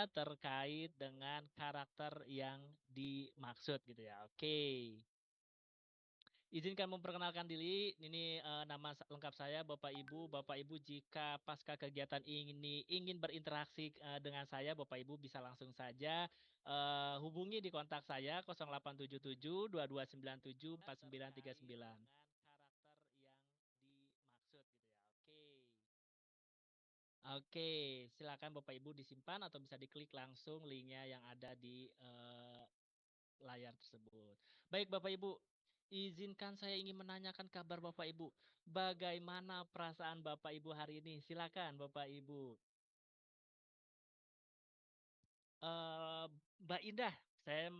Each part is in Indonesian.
terkait dengan karakter yang dimaksud gitu ya. Oke. Izinkan memperkenalkan diri. Ini nama lengkap saya Bapak Ibu. Bapak Ibu jika pasca kegiatan ini ingin berinteraksi dengan saya, Bapak Ibu bisa langsung saja hubungi di kontak saya 0877 2297 4939. Karakter yang dimaksud gitu ya. Oke. Oke, silakan Bapak Ibu disimpan atau bisa diklik langsung linknya yang ada di layar tersebut. Baik Bapak Ibu, izinkan saya ingin menanyakan kabar Bapak Ibu. Bagaimana perasaan Bapak Ibu hari ini? Silakan Bapak Ibu. Eh, Mbak Indah, saya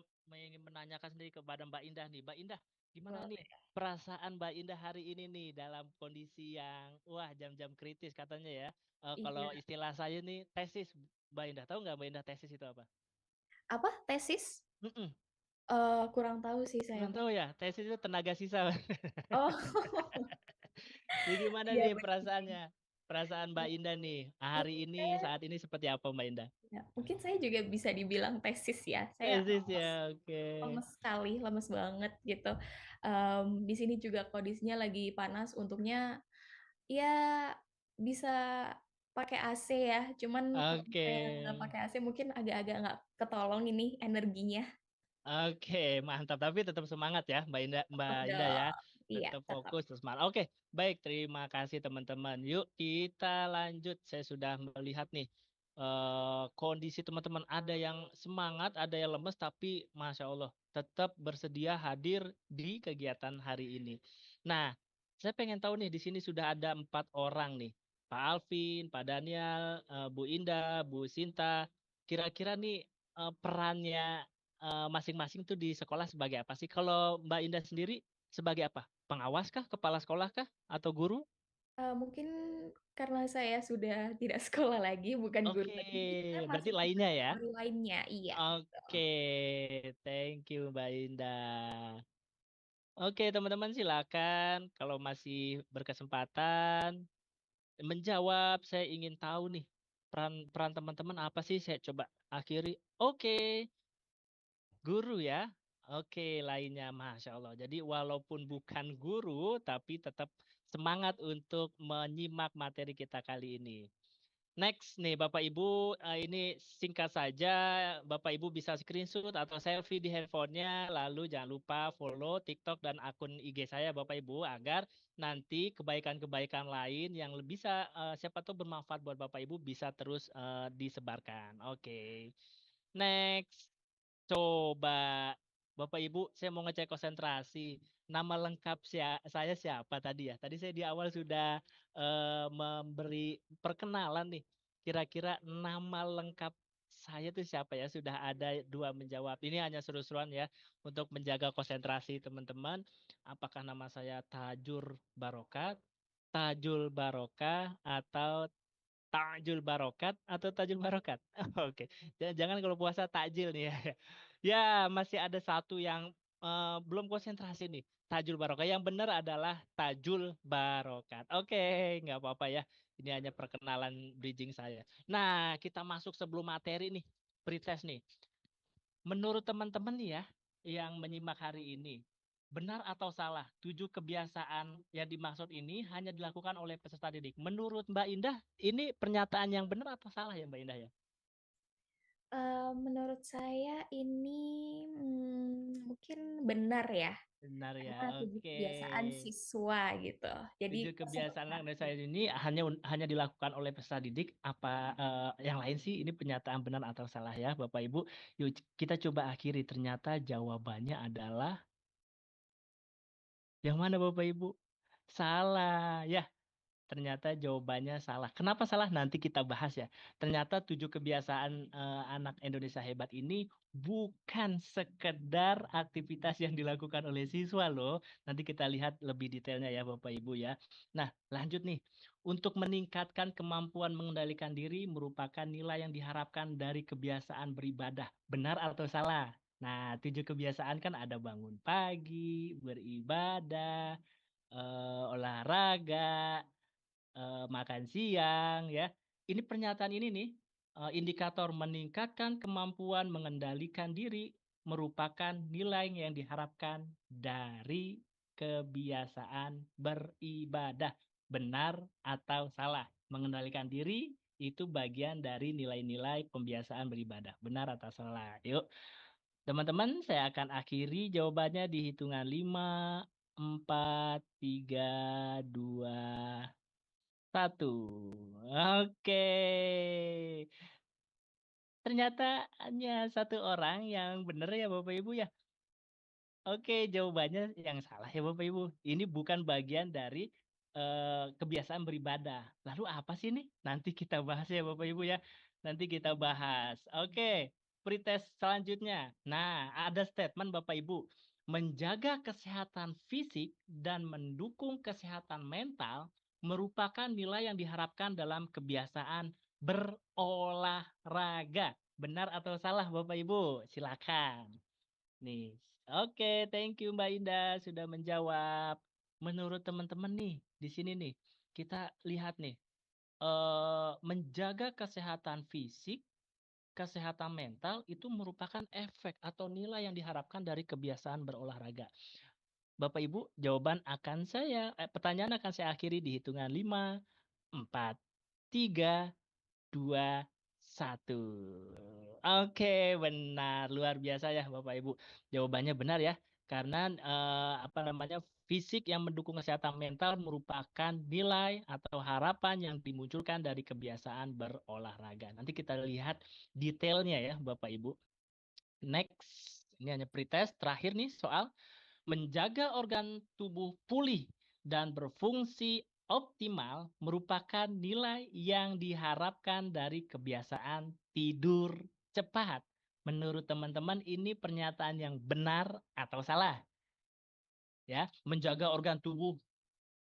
ingin menanyakan sendiri kepada Mbak Indah nih. Mbak Indah, gimana nih Boleh. perasaan Mbak Indah hari ini nih dalam kondisi yang wah jam-jam kritis katanya ya. Kalau Iya. istilah saya nih tesis, Mbak Indah tahu nggak Mbak Indah tesis itu apa? Apa? Tesis? Mm-mm. Kurang tahu sih saya, Kurang Pak. tahu ya, tesis itu tenaga sisa. Oh, Jadi gimana iya nih benar sih. perasaannya? Perasaan Mbak Indah nih hari ini Iya, saat ini seperti apa Mbak Indah? ya. Mungkin saya juga bisa dibilang tesis ya. Saya Tesis ya, oke. lemes sekali, lemes banget gitu. Di sini juga kondisinya lagi panas. Untungnya ya bisa pakai AC ya. Cuman kalau Oke. misalnya nggak pakai AC mungkin agak-agak nggak ketolong ini energinya. Oke, mantap. Tapi tetap semangat ya, Mbak Tetap Indah ya. dong. Iya, Tetap tetap. fokus, terus semangat. Oke, baik. Terima kasih teman-teman. Yuk kita lanjut. Saya sudah melihat nih kondisi teman-teman. Ada yang semangat, ada yang lemes, tapi masya Allah tetap bersedia hadir di kegiatan hari ini. Nah, saya pengen tahu nih di sini sudah ada 4 orang nih. Pak Alvin, Pak Daniel, Bu Indah, Bu Sinta. Kira-kira nih perannya masing-masing tuh di sekolah sebagai apa sih? Kalau Mbak Indah sendiri sebagai apa? Pengawas kah? Kepala sekolah kah? Atau guru? Mungkin karena saya sudah tidak sekolah lagi, bukan guru Oke, lagi, mungkin saya berarti masuk ke lainnya ya. kategori lainnya. Iya, betul. Oke, thank you Mbak Indah. Oke, teman-teman silakan kalau masih berkesempatan menjawab. Saya ingin tahu nih peran peran teman-teman apa sih? Saya coba akhiri. Oke, guru ya. Oke, lainnya Masya Allah. Jadi walaupun bukan guru, tapi tetap semangat untuk menyimak materi kita kali ini. Next nih Bapak Ibu, ini singkat saja. Bapak Ibu bisa screenshot atau selfie di handphonenya. Lalu jangan lupa follow TikTok dan akun IG saya Bapak Ibu agar nanti kebaikan-kebaikan lain yang bisa siapa tahu bermanfaat buat Bapak Ibu bisa terus disebarkan. Oke. Next. Coba Bapak Ibu, saya mau ngecek konsentrasi. Nama lengkap saya siapa tadi ya? Tadi saya di awal sudah memberi perkenalan nih. Kira-kira nama lengkap saya tuh siapa ya? Sudah ada 2 menjawab. Ini hanya seru-seruan ya untuk menjaga konsentrasi teman-teman. Apakah nama saya Tajur Barokat, Tajul Barokah, atau Takjul Barokat atau Tajul Barokat? Oke, jangan kalau puasa takjil nih ya. Ya, masih ada satu yang belum konsentrasi nih. Tajul Barokat. Yang benar adalah Tajul Barokat. Oke, nggak apa-apa ya. Ini hanya perkenalan bridging saya. Nah, kita masuk sebelum materi nih. Pretest nih. Menurut teman-teman nih ya, yang menyimak hari ini, benar atau salah, 7 kebiasaan yang dimaksud ini hanya dilakukan oleh peserta didik. Menurut Mbak Indah, ini pernyataan yang benar atau salah ya Mbak Indah ya? Menurut saya ini mungkin benar ya, Benar karena ya, 7 oke. kebiasaan siswa gitu. Jadi Tujuh kebiasaan peserta. dari saya ini hanya dilakukan oleh peserta didik. Apa yang lain sih ini pernyataan benar atau salah ya Bapak Ibu? Yuk kita coba akhiri. Ternyata jawabannya adalah yang mana Bapak Ibu? Salah. Ya, ternyata jawabannya salah. Kenapa salah? Nanti kita bahas ya. Ternyata 7 kebiasaan anak Indonesia hebat ini bukan sekedar aktivitas yang dilakukan oleh siswa loh. Nanti kita lihat lebih detailnya ya Bapak Ibu ya. Nah, lanjut nih. Untuk meningkatkan kemampuan mengendalikan diri merupakan nilai yang diharapkan dari kebiasaan beribadah. Benar atau salah? Nah, 7 kebiasaan kan ada bangun pagi, beribadah, olahraga, makan siang ya. Ini pernyataan ini nih indikator meningkatkan kemampuan mengendalikan diri merupakan nilai yang diharapkan dari kebiasaan beribadah. Benar atau salah? Mengendalikan diri itu bagian dari nilai-nilai pembiasaan beribadah. Benar atau salah? Yuk, teman-teman, saya akan akhiri jawabannya di hitungan 5, 4, 3, 2, 1. Oke. Ternyata hanya satu orang yang benar ya Bapak Ibu ya. Oke, jawabannya yang salah ya Bapak Ibu. Ini bukan bagian dari kebiasaan beribadah. Lalu apa sih nih? Nanti kita bahas ya Bapak Ibu ya. Nanti kita bahas. Oke, pretest selanjutnya. Nah, ada statement Bapak Ibu. Menjaga kesehatan fisik dan mendukung kesehatan mental merupakan nilai yang diharapkan dalam kebiasaan berolahraga. Benar atau salah Bapak Ibu? Silakan. Nih, oke, thank you Mbak Indah sudah menjawab. Menurut teman-teman nih, di sini nih, kita lihat nih, menjaga kesehatan fisik, kesehatan mental itu merupakan efek atau nilai yang diharapkan dari kebiasaan berolahraga. Bapak Ibu, pertanyaan akan saya akhiri di hitungan 5, 4, 3, 2, 1. Oke, benar. Luar biasa ya Bapak Ibu. Jawabannya benar ya. Karena fisik yang mendukung kesehatan mental merupakan nilai atau harapan yang dimunculkan dari kebiasaan berolahraga. Nanti kita lihat detailnya ya Bapak Ibu. Next, ini hanya pretest. Terakhir nih soal menjaga organ tubuh pulih dan berfungsi optimal merupakan nilai yang diharapkan dari kebiasaan tidur cepat. Menurut teman-teman ini pernyataan yang benar atau salah? Ya, menjaga organ tubuh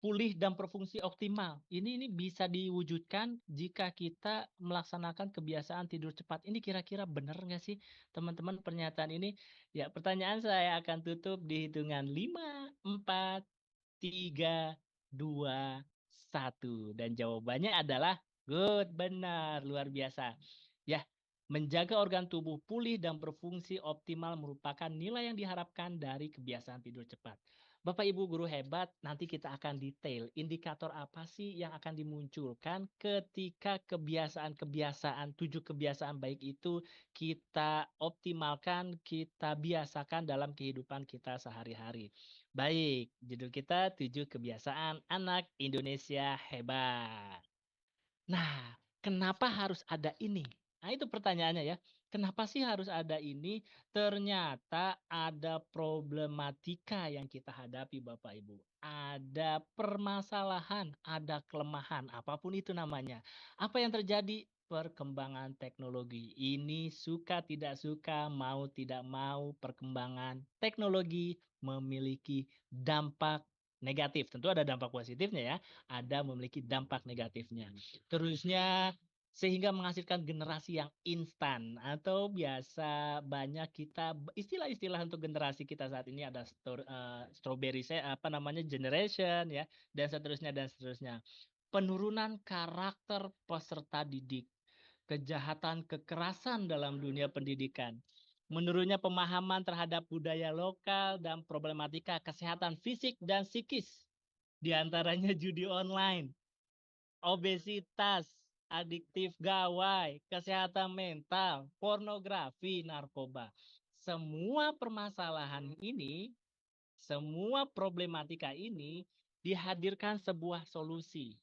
pulih dan berfungsi optimal. Ini bisa diwujudkan jika kita melaksanakan kebiasaan tidur cepat. Ini kira-kira benar nggak sih teman-teman pernyataan ini? Ya, pertanyaan saya akan tutup di hitungan 5, 4, 3, 2, 1. Dan jawabannya adalah good, benar, luar biasa. Ya, menjaga organ tubuh pulih dan berfungsi optimal merupakan nilai yang diharapkan dari kebiasaan tidur cepat. Bapak Ibu guru hebat, nanti kita akan detail indikator apa sih yang akan dimunculkan ketika kebiasaan-kebiasaan, 7 kebiasaan baik itu kita optimalkan, kita biasakan dalam kehidupan kita sehari-hari. Baik, judul kita 7 kebiasaan anak Indonesia hebat. Nah, kenapa harus ada ini? Nah, itu pertanyaannya ya. Kenapa sih harus ada ini? Ternyata ada problematika yang kita hadapi Bapak Ibu. Ada permasalahan, ada kelemahan, apapun itu namanya. Apa yang terjadi? Perkembangan teknologi. Ini suka tidak suka, mau tidak mau, perkembangan teknologi memiliki dampak negatif. Tentu ada dampak positifnya ya, ada memiliki dampak negatifnya. Terusnya sehingga menghasilkan generasi yang instan atau biasa banyak kita istilah-istilah untuk generasi kita saat ini ada strawberry generation ya, dan seterusnya dan seterusnya. Penurunan karakter peserta didik, kejahatan kekerasan dalam dunia pendidikan, menurunnya pemahaman terhadap budaya lokal dan problematika kesehatan fisik dan psikis, diantaranya judi online, obesitas, adiktif gawai, kesehatan mental, pornografi, narkoba. Semua permasalahan ini, semua problematika ini dihadirkan sebuah solusi.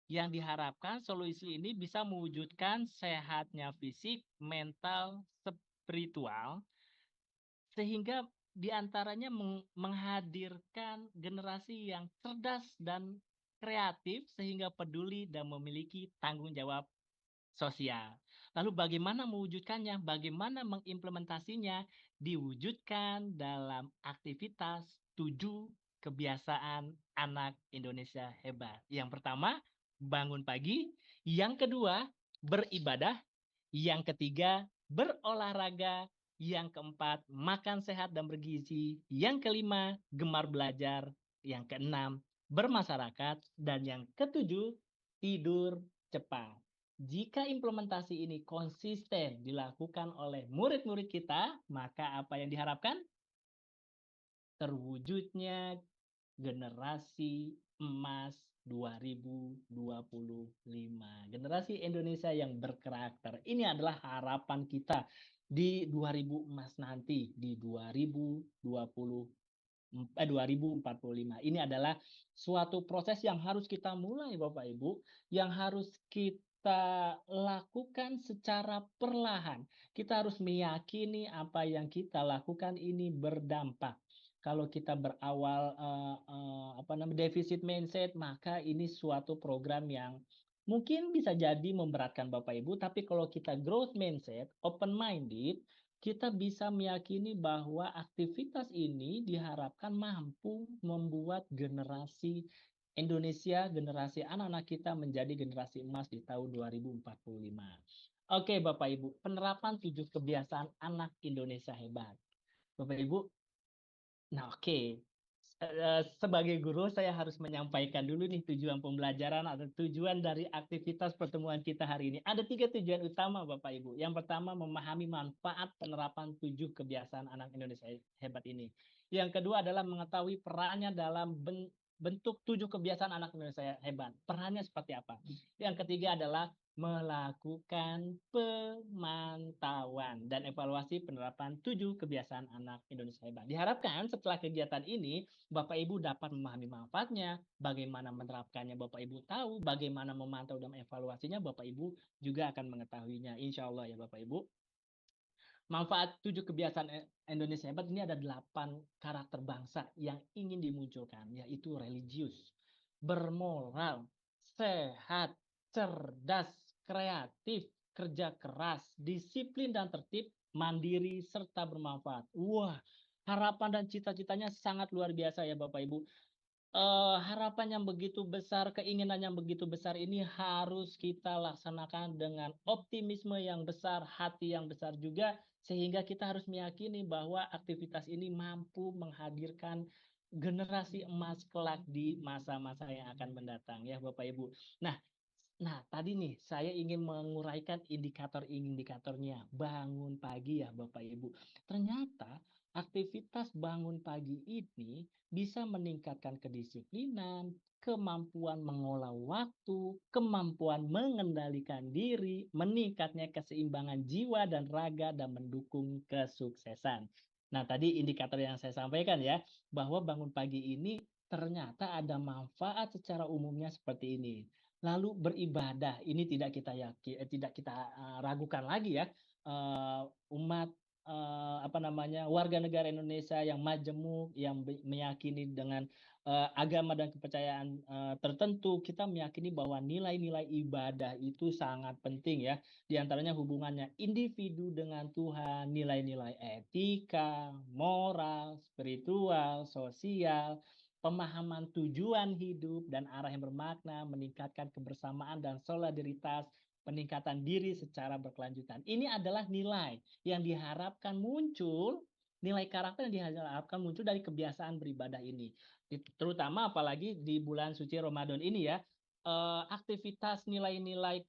Yang diharapkan solusi ini bisa mewujudkan sehatnya fisik, mental, spiritual, sehingga diantaranya menghadirkan generasi yang cerdas dan kreatif sehingga peduli dan memiliki tanggung jawab sosial. Lalu bagaimana mewujudkannya? Bagaimana mengimplementasinya? Diwujudkan dalam aktivitas 7 kebiasaan anak Indonesia hebat. Yang pertama, bangun pagi. Yang kedua, beribadah. Yang ketiga, berolahraga. Yang keempat, makan sehat dan bergizi. Yang kelima, gemar belajar. Yang keenam, bermasyarakat. Dan yang ketujuh, tidur cepat. Jika implementasi ini konsisten dilakukan oleh murid-murid kita, maka apa yang diharapkan? Terwujudnya generasi emas 2025. Generasi Indonesia yang berkarakter. Ini adalah harapan kita di 2000 emas nanti, di 2045. Ini adalah suatu proses yang harus kita mulai Bapak Ibu, yang harus kita lakukan secara perlahan. Kita harus meyakini apa yang kita lakukan ini berdampak. Kalau kita berawal defisit mindset, maka ini suatu program yang mungkin bisa jadi memberatkan Bapak Ibu, tapi kalau kita growth mindset, open minded, kita bisa meyakini bahwa aktivitas ini diharapkan mampu membuat generasi Indonesia, generasi anak-anak kita menjadi generasi emas di tahun 2045. Oke, Bapak Ibu, penerapan 7 kebiasaan anak Indonesia hebat. Bapak Ibu, nah oke, sebagai guru saya harus menyampaikan dulu nih tujuan pembelajaran atau tujuan dari aktivitas pertemuan kita hari ini. Ada 3 tujuan utama Bapak Ibu. Yang pertama memahami manfaat penerapan 7 kebiasaan anak Indonesia hebat ini. Yang kedua adalah mengetahui perannya dalam bentuk 7 kebiasaan anak Indonesia hebat. Perannya seperti apa? Yang ketiga adalah melakukan pemantauan dan evaluasi penerapan 7 kebiasaan anak Indonesia hebat. Diharapkan setelah kegiatan ini Bapak Ibu dapat memahami manfaatnya, bagaimana menerapkannya Bapak Ibu tahu, bagaimana memantau dan evaluasinya Bapak Ibu juga akan mengetahuinya. Insya Allah ya Bapak Ibu. Manfaat 7 kebiasaan Indonesia hebat ini ada 8 karakter bangsa yang ingin dimunculkan, yaitu religius, bermoral, sehat, cerdas, kreatif, kerja keras, disiplin dan tertib, mandiri, serta bermanfaat. Wah, harapan dan cita-citanya sangat luar biasa ya Bapak Ibu. Harapan yang begitu besar, keinginan yang begitu besar ini harus kita laksanakan dengan optimisme yang besar, hati yang besar juga, sehingga kita harus meyakini bahwa aktivitas ini mampu menghadirkan generasi emas kelak di masa-masa yang akan mendatang ya Bapak Ibu. Nah, tadi nih saya ingin menguraikan indikator-indikatornya. Bangun pagi ya Bapak Ibu. Ternyata aktivitas bangun pagi ini bisa meningkatkan kedisiplinan, kemampuan mengolah waktu, kemampuan mengendalikan diri, meningkatnya keseimbangan jiwa dan raga dan mendukung kesuksesan. Nah, tadi indikator yang saya sampaikan ya, bahwa bangun pagi ini ternyata ada manfaat secara umumnya seperti ini. Lalu beribadah, ini tidak kita ragukan lagi ya, umat, warga negara Indonesia yang majemuk, yang meyakini dengan, agama dan kepercayaan, tertentu, kita meyakini bahwa nilai-nilai ibadah itu sangat penting ya, di antaranya hubungannya individu dengan Tuhan, nilai-nilai etika, moral, spiritual, sosial, pemahaman tujuan hidup dan arah yang bermakna, meningkatkan kebersamaan dan solidaritas, peningkatan diri secara berkelanjutan. Ini adalah nilai yang diharapkan muncul, nilai karakter yang diharapkan muncul dari kebiasaan beribadah ini. Terutama apalagi di bulan suci Ramadan ini ya, aktivitas nilai-nilai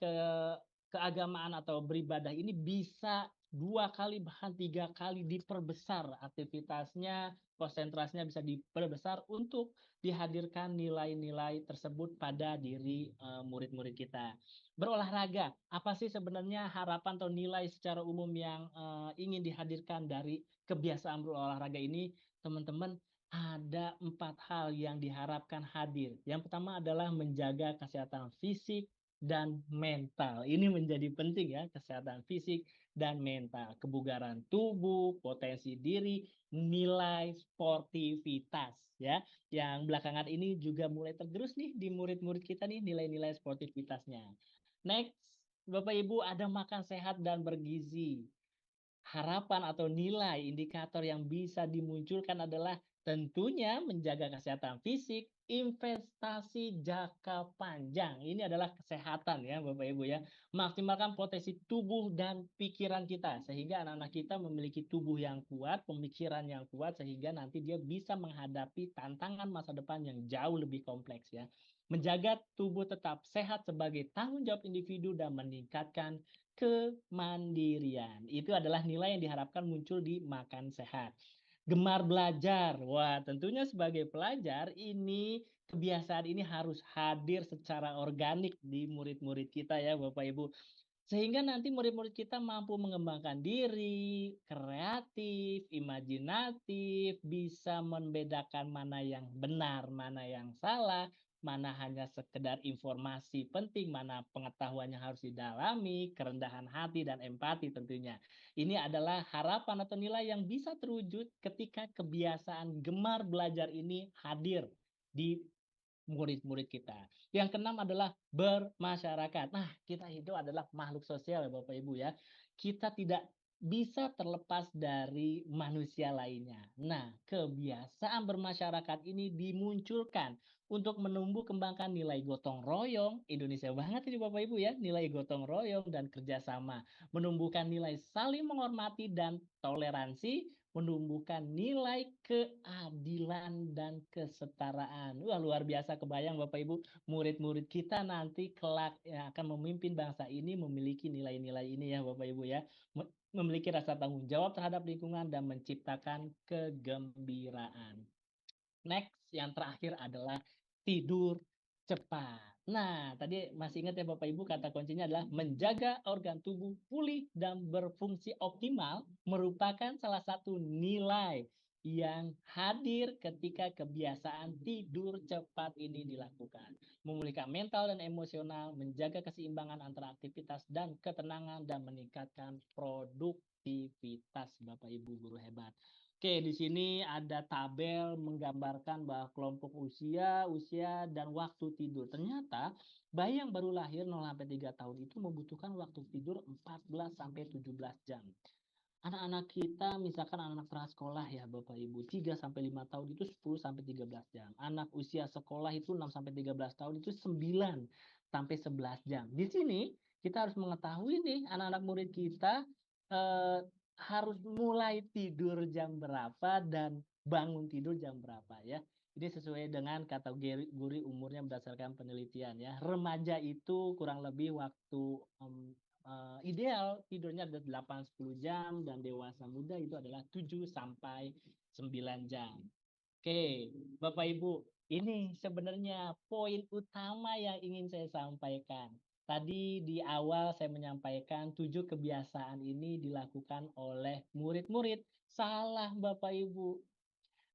keagamaan atau beribadah ini bisa 2 kali bahkan 3 kali diperbesar aktivitasnya, konsentrasinya bisa diperbesar untuk dihadirkan nilai-nilai tersebut pada diri murid-murid kita. Berolahraga, apa sih sebenarnya harapan atau nilai secara umum yang ingin dihadirkan dari kebiasaan berolahraga ini? Teman-teman, ada 4 hal yang diharapkan hadir. Yang pertama adalah menjaga kesehatan fisik dan mental. Ini menjadi penting ya, kesehatan fisik dan mental, kebugaran tubuh, potensi diri, nilai sportivitas ya. Yang belakangan ini juga mulai tergerus nih di murid-murid kita nih nilai-nilai sportivitasnya. Next, Bapak Ibu ada makan sehat dan bergizi. Harapan atau nilai indikator yang bisa dimunculkan adalah tentunya menjaga kesehatan fisik, investasi jangka panjang. Ini adalah kesehatan ya Bapak Ibu ya. Maksimalkan potensi tubuh dan pikiran kita sehingga anak-anak kita memiliki tubuh yang kuat, pemikiran yang kuat sehingga nanti dia bisa menghadapi tantangan masa depan yang jauh lebih kompleks ya. Menjaga tubuh tetap sehat sebagai tanggung jawab individu dan meningkatkan kemandirian. Itu adalah nilai yang diharapkan muncul di makan sehat. Gemar belajar. Wah, tentunya sebagai pelajar ini kebiasaan ini harus hadir secara organik di murid-murid kita ya Bapak Ibu. Sehingga nanti murid-murid kita mampu mengembangkan diri, kreatif, imajinatif, bisa membedakan mana yang benar, mana yang salah, mana hanya sekedar informasi penting, mana pengetahuan yang harus didalami, kerendahan hati dan empati tentunya. Ini adalah harapan atau nilai yang bisa terwujud ketika kebiasaan gemar belajar ini hadir di murid-murid kita. Yang keenam adalah bermasyarakat. Nah, kita itu adalah makhluk sosial ya Bapak Ibu ya. Kita tidak bisa terlepas dari manusia lainnya. Nah, kebiasaan bermasyarakat ini dimunculkan untuk menumbuh kembangkan nilai gotong royong, Indonesia banget ini Bapak Ibu ya, nilai gotong royong dan kerjasama, menumbuhkan nilai saling menghormati dan toleransi, menumbuhkan nilai keadilan dan kesetaraan. Wah, luar biasa kebayang Bapak Ibu, murid-murid kita nanti kelak yang akan memimpin bangsa ini memiliki nilai-nilai ini ya Bapak Ibu ya. Memiliki rasa tanggung jawab terhadap lingkungan dan menciptakan kegembiraan. Next, yang terakhir adalah tidur cepat. Nah, tadi masih ingat ya Bapak Ibu, kata kuncinya adalah menjaga organ tubuh pulih dan berfungsi optimal merupakan salah satu nilai yang hadir ketika kebiasaan tidur cepat ini dilakukan. Memulihkan mental dan emosional, menjaga keseimbangan antara aktivitas dan ketenangan, dan meningkatkan produktivitas Bapak Ibu guru hebat. Oke, di sini ada tabel menggambarkan bahwa kelompok usia, dan waktu tidur. Ternyata bayi yang baru lahir 0 sampai 3 tahun itu membutuhkan waktu tidur 14 sampai 17 jam. Anak-anak kita misalkan anak prasekolah ya Bapak Ibu, 3 sampai 5 tahun itu 10 sampai 13 jam. Anak usia sekolah itu 6 sampai 13 tahun itu 9 sampai 11 jam. Di sini kita harus mengetahui nih anak-anak murid kita eh, harus mulai tidur jam berapa dan bangun tidur jam berapa ya. Ini sesuai dengan kategori umurnya berdasarkan penelitian ya. Remaja itu kurang lebih waktu ideal tidurnya ada 8-10 jam dan dewasa muda itu adalah 7 sampai 9 jam. Oke, Bapak Ibu, ini sebenarnya poin utama yang ingin saya sampaikan. Tadi di awal saya menyampaikan 7 kebiasaan ini dilakukan oleh murid-murid. Salah Bapak Ibu.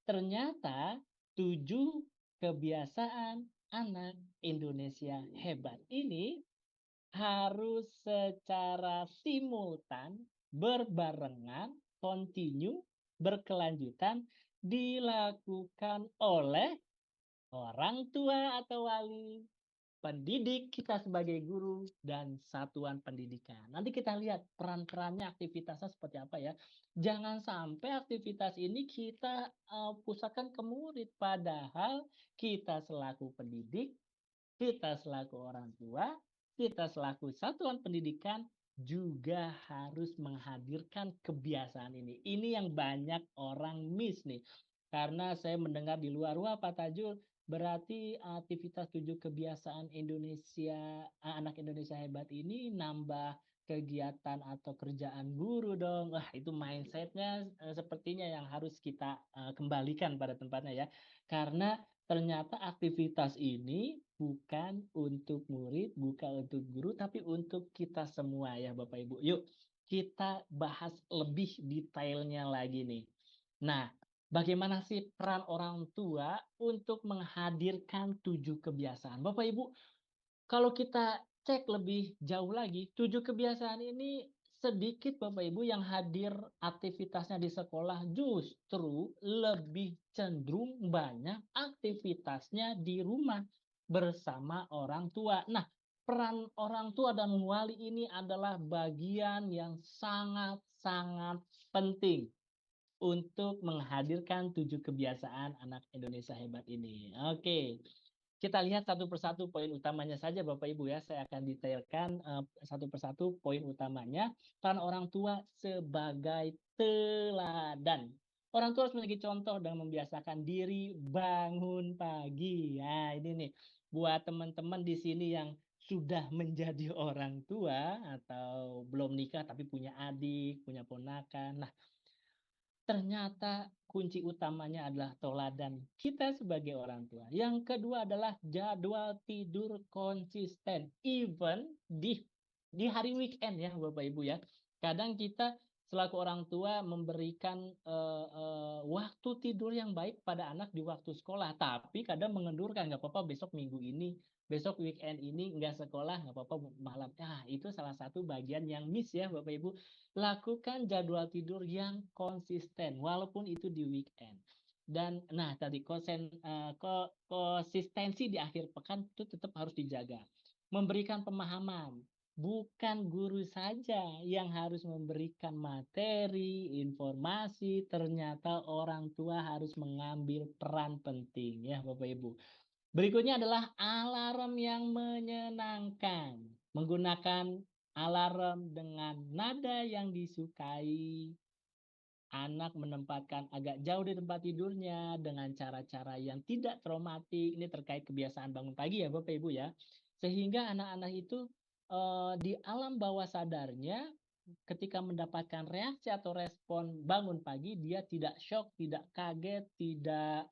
Ternyata 7 kebiasaan anak Indonesia hebat ini harus secara simultan, berbarengan, kontinu, berkelanjutan dilakukan oleh orang tua atau wali, pendidik kita sebagai guru, dan satuan pendidikan. Nanti kita lihat peran-perannya, aktivitasnya seperti apa ya. Jangan sampai aktivitas ini kita pusatkan ke murid, padahal kita selaku pendidik, kita selaku orang tua, kita selaku satuan pendidikan juga harus menghadirkan kebiasaan ini. Ini yang banyak orang miss nih. Karena saya mendengar di luar, wah Pak Tajul, berarti aktivitas 7 kebiasaan Indonesia, anak Indonesia hebat ini nambah kegiatan atau kerjaan guru dong. Wah, itu mindsetnya sepertinya yang harus kita kembalikan pada tempatnya ya. Karena ternyata aktivitas ini bukan untuk murid, bukan untuk guru, tapi untuk kita semua ya Bapak Ibu. Yuk kita bahas lebih detailnya lagi nih. Nah, bagaimana sih peran orang tua untuk menghadirkan 7 kebiasaan? Bapak Ibu, kalau kita cek lebih jauh lagi, 7 kebiasaan ini sedikit Bapak Ibu yang hadir aktivitasnya di sekolah, justru lebih cenderung banyak aktivitasnya di rumah bersama orang tua. Nah, peran orang tua dan wali ini adalah bagian yang sangat-sangat penting untuk menghadirkan 7 kebiasaan anak Indonesia hebat ini. Oke, kita lihat satu persatu poin utamanya saja Bapak Ibu ya. Saya akan detailkan satu persatu poin utamanya. Peran orang tua sebagai teladan. Orang tua harus menjadi contoh dan membiasakan diri bangun pagi. Nah, ini nih. buat teman-teman di sini yang sudah menjadi orang tua atau belum nikah tapi punya adik, punya ponakan. Nah, ternyata kunci utamanya adalah teladan kita sebagai orang tua. Yang kedua adalah jadwal tidur konsisten, even di hari weekend ya Bapak Ibu ya. Kadang kita selaku orang tua memberikan waktu tidur yang baik pada anak di waktu sekolah, tapi kadang mengendurkan, nggak apa-apa besok minggu ini, besok weekend ini nggak sekolah, nggak apa-apa malam. Nah, itu salah satu bagian yang miss ya Bapak Ibu. Lakukan jadwal tidur yang konsisten walaupun itu di weekend. Dan nah tadi konsistensi di akhir pekan itu tetap harus dijaga. Memberikan pemahaman, bukan guru saja yang harus memberikan materi, informasi, ternyata orang tua harus mengambil peran penting ya Bapak Ibu. Berikutnya adalah alarm yang menyenangkan. Menggunakan alarm dengan nada yang disukai. Anak menempatkan agak jauh di tempat tidurnya dengan cara-cara yang tidak traumatik. Ini terkait kebiasaan bangun pagi ya Bapak Ibu ya. Sehingga anak-anak itu di alam bawah sadarnya ketika mendapatkan reaksi atau respon bangun pagi dia tidak shock, tidak kaget, tidak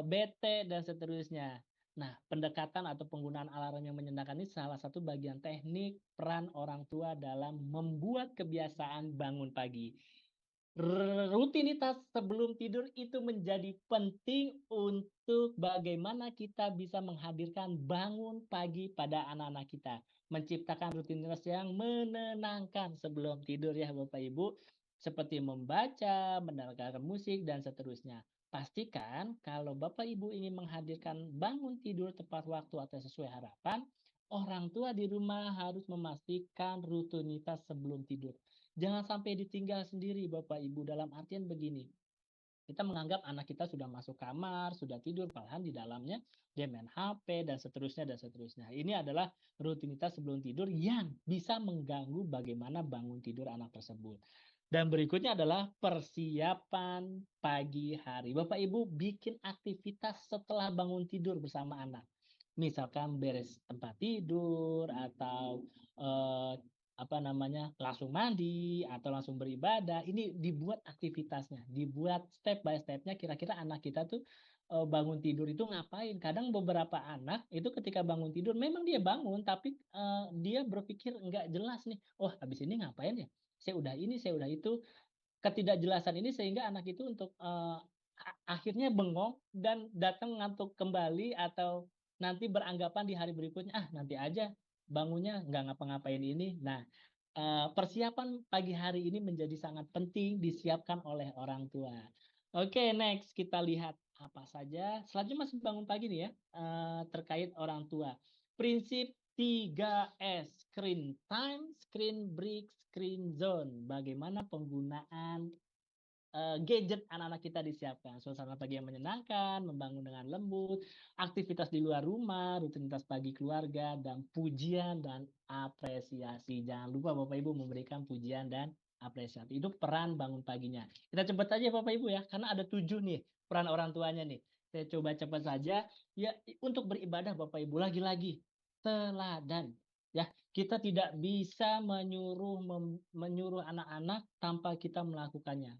bete dan seterusnya. Nah, pendekatan atau penggunaan alarm yang menyenangkan ini salah satu bagian teknik peran orang tua dalam membuat kebiasaan bangun pagi. Rutinitas sebelum tidur itu menjadi penting untuk bagaimana kita bisa menghadirkan bangun pagi pada anak-anak kita. Menciptakan rutinitas yang menenangkan sebelum tidur ya Bapak Ibu. Seperti membaca, mendengarkan musik, dan seterusnya. Pastikan kalau Bapak Ibu ingin menghadirkan bangun tidur tepat waktu atau sesuai harapan, orang tua di rumah harus memastikan rutinitas sebelum tidur. Jangan sampai ditinggal sendiri Bapak Ibu, dalam artian begini, kita menganggap anak kita sudah masuk kamar, sudah tidur, padahal di dalamnya dia main HP dan seterusnya dan seterusnya. Ini adalah rutinitas sebelum tidur yang bisa mengganggu bagaimana bangun tidur anak tersebut. Dan berikutnya adalah persiapan pagi hari. Bapak Ibu bikin aktivitas setelah bangun tidur bersama anak. Misalkan beres tempat tidur atau eh, apa namanya langsung mandi atau langsung beribadah, ini dibuat aktivitasnya, dibuat step by stepnya. Kira-kira anak kita tuh bangun tidur itu ngapain. Kadang beberapa anak itu ketika bangun tidur memang dia bangun tapi dia berpikir nggak jelas nih, oh habis ini ngapain ya, saya udah ini, saya udah itu. Ketidakjelasan ini sehingga anak itu untuk akhirnya bengong dan datang ngantuk kembali atau nanti beranggapan di hari berikutnya, "Ah, nanti aja bangunnya nggak ngapa-ngapain ini." Nah, persiapan pagi hari ini menjadi sangat penting disiapkan oleh orang tua. Oke, next kita lihat apa saja selanjutnya masih bangun pagi nih ya, terkait orang tua. Prinsip 3S, screen time, screen break, screen zone. Bagaimana penggunaan gadget anak-anak kita disiapkan. Suasana pagi yang menyenangkan, membangun dengan lembut, aktivitas di luar rumah, rutinitas pagi keluarga, dan pujian dan apresiasi. Jangan lupa Bapak Ibu memberikan pujian dan apresiasi. Itu peran bangun paginya. Kita cepat aja Bapak Ibu ya, karena ada 7 nih peran orang tuanya nih. Saya coba cepat saja. Ya, untuk beribadah Bapak Ibu, lagi-lagi teladan. Ya, kita tidak bisa menyuruh anak-anak tanpa kita melakukannya.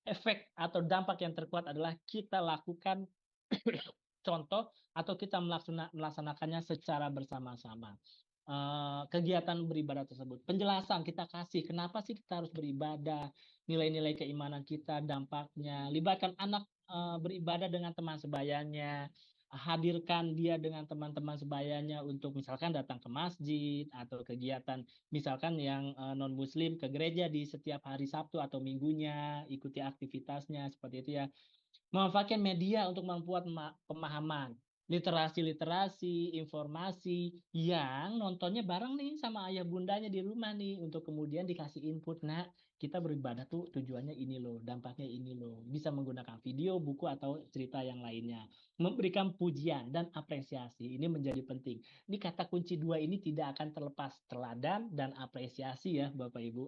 Efek atau dampak yang terkuat adalah kita lakukan contoh atau kita melaksanakannya secara bersama-sama. Kegiatan beribadah tersebut, penjelasan kita kasih kenapa sih kita harus beribadah, nilai-nilai keimanan kita, dampaknya, libatkan anak beribadah dengan teman sebayanya, hadirkan dia dengan teman-teman sebayanya untuk misalkan datang ke masjid atau kegiatan misalkan yang non muslim ke gereja di setiap hari Sabtu atau Minggunya, ikuti aktivitasnya seperti itu ya. Memanfaatkan media untuk membuat pemahaman, literasi-literasi, informasi yang nontonnya bareng nih sama ayah bundanya di rumah nih untuk kemudian dikasih input, "Nak, kita beribadah tuh tujuannya ini loh, dampaknya ini loh." Bisa menggunakan video, buku atau cerita yang lainnya. Memberikan pujian dan apresiasi ini menjadi penting. Ini kata kunci dua ini tidak akan terlepas, teladan dan apresiasi ya Bapak Ibu.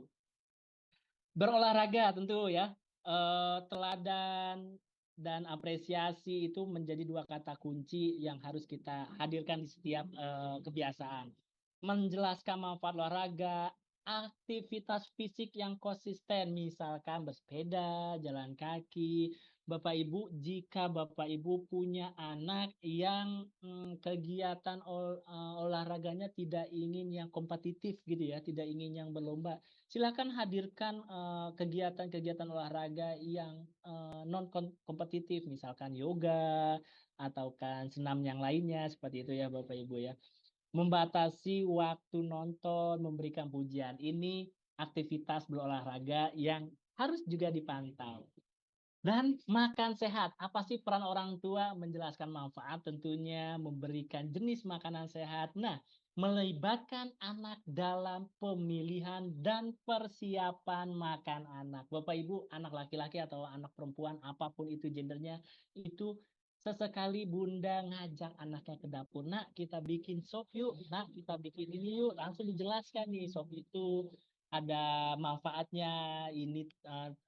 Berolahraga tentu ya, teladan dan apresiasi itu menjadi dua kata kunci yang harus kita hadirkan di setiap kebiasaan. Menjelaskan manfaat olahraga, aktivitas fisik yang konsisten, misalkan bersepeda, jalan kaki. Bapak Ibu, jika Bapak Ibu punya anak yang kegiatan olahraganya tidak ingin yang kompetitif gitu ya, tidak ingin yang berlomba, silakan hadirkan kegiatan-kegiatan olahraga yang non kompetitif, misalkan yoga atau kan senam yang lainnya seperti itu ya Bapak Ibu ya. Membatasi waktu nonton, memberikan pujian. Ini aktivitas berolahraga yang harus juga dipantau. Dan makan sehat. Apa sih peran orang tua? Menjelaskan manfaat tentunya, memberikan jenis makanan sehat. Nah, melibatkan anak dalam pemilihan dan persiapan makan anak. Bapak Ibu, anak laki-laki atau anak perempuan, apapun itu gendernya, itu sesekali bunda ngajak anaknya ke dapur. Nak, kita bikin sop yuk. Nak, kita bikin ini yuk. Langsung dijelaskan nih, sop itu ada manfaatnya, ini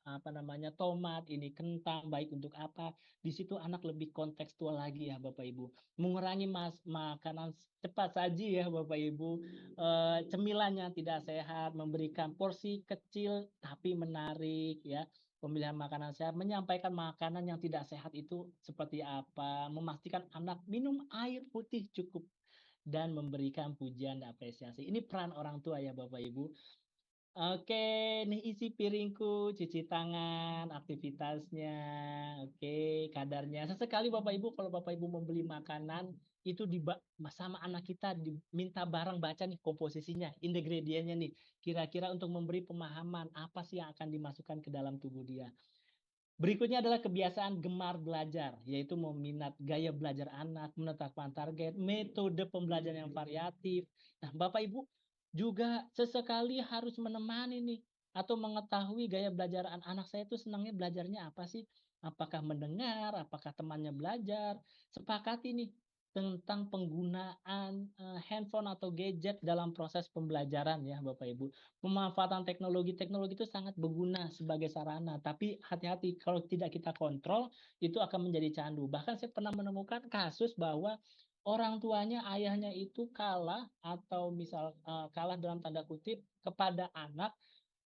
apa namanya, tomat, ini kentang, baik untuk apa. Di situ anak lebih kontekstual lagi ya Bapak Ibu. Mengurangi makanan cepat saji ya Bapak Ibu. Cemilannya tidak sehat, memberikan porsi kecil tapi menarik ya. Pemilihan makanan sehat, menyampaikan makanan yang tidak sehat itu seperti apa, memastikan anak minum air putih cukup dan memberikan pujian dan apresiasi. Ini peran orang tua ya Bapak Ibu. Oke, nih isi piringku, cuci tangan, aktivitasnya, oke, kadarnya. Sesekali Bapak Ibu, kalau Bapak Ibu membeli makanan, itu sama anak kita diminta bareng baca nih komposisinya, ingredientnya nih. Kira-kira untuk memberi pemahaman apa sih yang akan dimasukkan ke dalam tubuh dia. Berikutnya adalah kebiasaan gemar belajar, yaitu meminat gaya belajar anak, menetapkan target, metode pembelajaran yang variatif. Nah, Bapak Ibu juga sesekali harus menemani nih atau mengetahui gaya belajar anak saya itu senangnya belajarnya apa sih? Apakah mendengar, apakah temannya belajar? Sepakati nih tentang penggunaan handphone atau gadget dalam proses pembelajaran ya Bapak Ibu. Pemanfaatan teknologi itu sangat berguna sebagai sarana, tapi hati-hati kalau tidak kita kontrol, itu akan menjadi candu. Bahkan saya pernah menemukan kasus bahwa orang tuanya, ayahnya itu kalah atau misal kalah dalam tanda kutip kepada anak,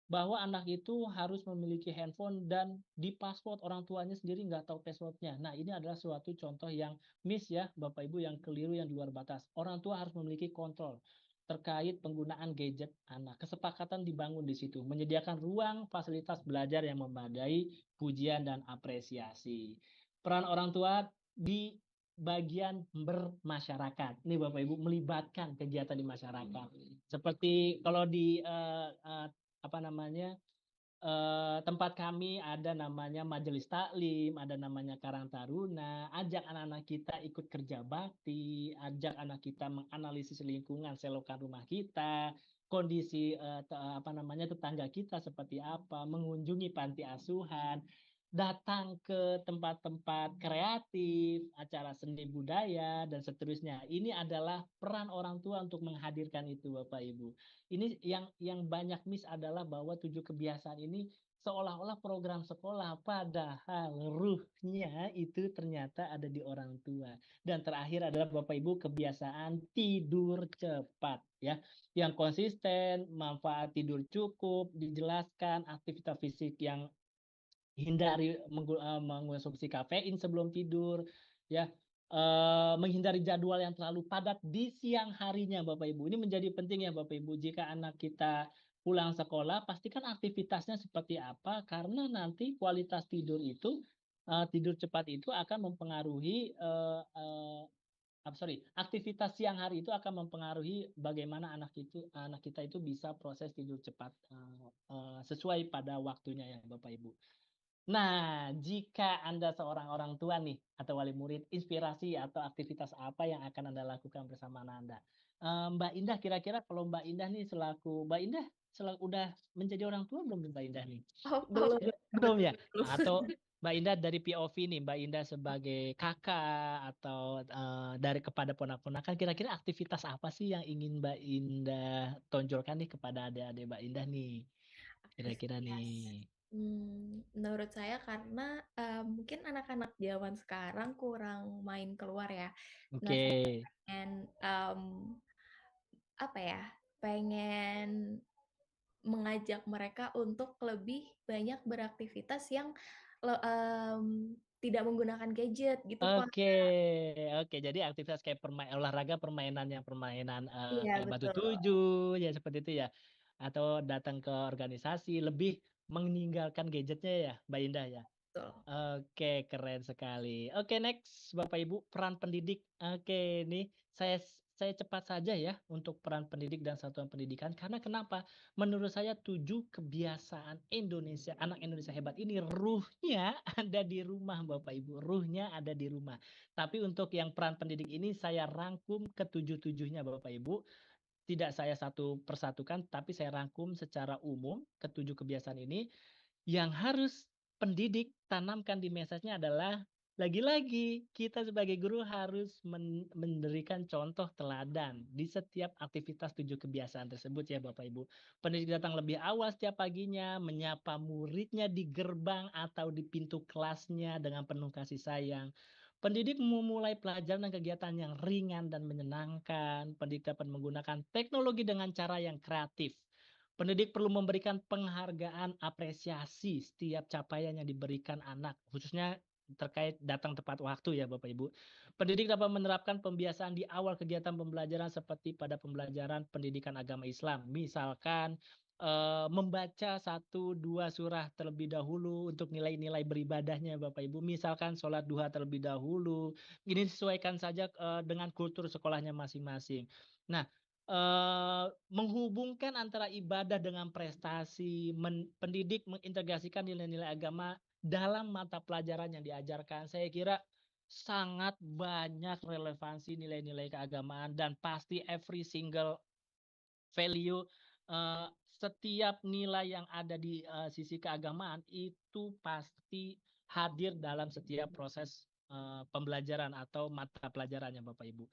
bahwa anak itu harus memiliki handphone dan di-password, orang tuanya sendiri nggak tahu password-nya. Nah, ini adalah suatu contoh yang miss ya, Bapak Ibu, yang keliru, yang di luar batas. Orang tua harus memiliki kontrol terkait penggunaan gadget anak. Kesepakatan dibangun di situ, menyediakan ruang fasilitas belajar yang memadai, pujian dan apresiasi. Peran orang tua di bagian bermasyarakat. Ini Bapak Ibu, melibatkan kegiatan di masyarakat. Seperti kalau di apa namanya, tempat kami ada namanya majelis taklim, ada namanya Karang Taruna, ajak anak-anak kita ikut kerja bakti, ajak anak kita menganalisis lingkungan selokan rumah kita, kondisi apa namanya, tetangga kita seperti apa, mengunjungi panti asuhan, datang ke tempat-tempat kreatif, acara seni budaya dan seterusnya. Ini adalah peran orang tua untuk menghadirkan itu Bapak Ibu. Ini yang banyak miss adalah bahwa 7 kebiasaan ini seolah-olah program sekolah, padahal ruhnya itu ternyata ada di orang tua. Dan terakhir adalah Bapak Ibu kebiasaan tidur cepat ya. Yang konsisten, manfaat tidur cukup, dijelaskan aktivitas fisik yang hindari mengonsumsi kafein sebelum tidur ya. Menghindari jadwal yang terlalu padat di siang harinya Bapak Ibu. Ini menjadi penting ya Bapak Ibu, jika anak kita pulang sekolah pastikan aktivitasnya seperti apa, karena nanti kualitas tidur itu, tidur cepat itu akan mempengaruhi, aktivitas siang hari itu akan mempengaruhi bagaimana anak kita itu bisa proses tidur cepat, sesuai pada waktunya ya Bapak Ibu. Nah, jika Anda seorang orang tua nih atau wali murid, inspirasi atau aktivitas apa yang akan Anda lakukan bersama anak Anda? Mbak Indah, kira-kira kalau Mbak Indah nih Mbak Indah udah menjadi orang tua belum nih Mbak Indah nih? Oh, belum, Belum ya? belum. Atau Mbak Indah dari POV nih, Mbak Indah sebagai kakak atau dari kepada ponak-ponakan, kira-kira aktivitas apa sih yang ingin Mbak Indah tonjolkan nih kepada adik-adik Mbak Indah nih? Kira-kira Aktivitas nih. Menurut saya karena, mungkin anak-anak zaman sekarang kurang main keluar ya. Nah, Oke. saya pengen, apa ya, pengen mengajak mereka untuk lebih banyak beraktivitas yang tidak menggunakan gadget gitu, Kak. Oke oke, jadi aktivitas kayak olahraga permainan, Iya, kayak batu betul tujuh, ya seperti itu ya? Atau datang ke organisasi, lebih meninggalkan gadgetnya ya, Mbak Indah ya? betul. Oke, keren sekali. Oke, next, Bapak Ibu, peran pendidik. Oke, ini saya cepat saja ya untuk peran pendidik dan satuan pendidikan. Karena kenapa? Menurut saya 7 kebiasaan Indonesia, anak Indonesia hebat ini ruhnya ada di rumah, Bapak Ibu. Ruhnya ada di rumah. Tapi untuk yang peran pendidik ini saya rangkum ke 7-7-nya, Bapak Ibu. Tidak saya satu persatukan, tapi saya rangkum secara umum ke-7 kebiasaan ini yang harus pendidik tanamkan di message-nya adalah, lagi-lagi kita sebagai guru harus memberikan contoh teladan di setiap aktivitas 7 kebiasaan tersebut ya Bapak Ibu. Pendidik datang lebih awal setiap paginya, menyapa muridnya di gerbang atau di pintu kelasnya dengan penuh kasih sayang. Pendidik memulai pelajaran dan kegiatan yang ringan dan menyenangkan. Pendidik dapat menggunakan teknologi dengan cara yang kreatif. Pendidik perlu memberikan penghargaan apresiasi setiap capaian yang diberikan anak, khususnya terkait datang tepat waktu ya Bapak Ibu. Pendidik dapat menerapkan pembiasaan di awal kegiatan pembelajaran seperti pada pembelajaran pendidikan agama Islam. Misalkan membaca 1, 2 surah terlebih dahulu untuk nilai-nilai beribadahnya Bapak Ibu. Misalkan sholat duha terlebih dahulu. Ini disesuaikan saja dengan kultur sekolahnya masing-masing. Nah, menghubungkan antara ibadah dengan prestasi, pendidik mengintegrasikan nilai-nilai agama dalam mata pelajaran yang diajarkan. Saya kira sangat banyak relevansi nilai-nilai keagamaan dan pasti every single value, setiap nilai yang ada di, sisi keagamaan itu pasti hadir dalam setiap proses, pembelajaran atau mata pelajarannya Bapak Ibu.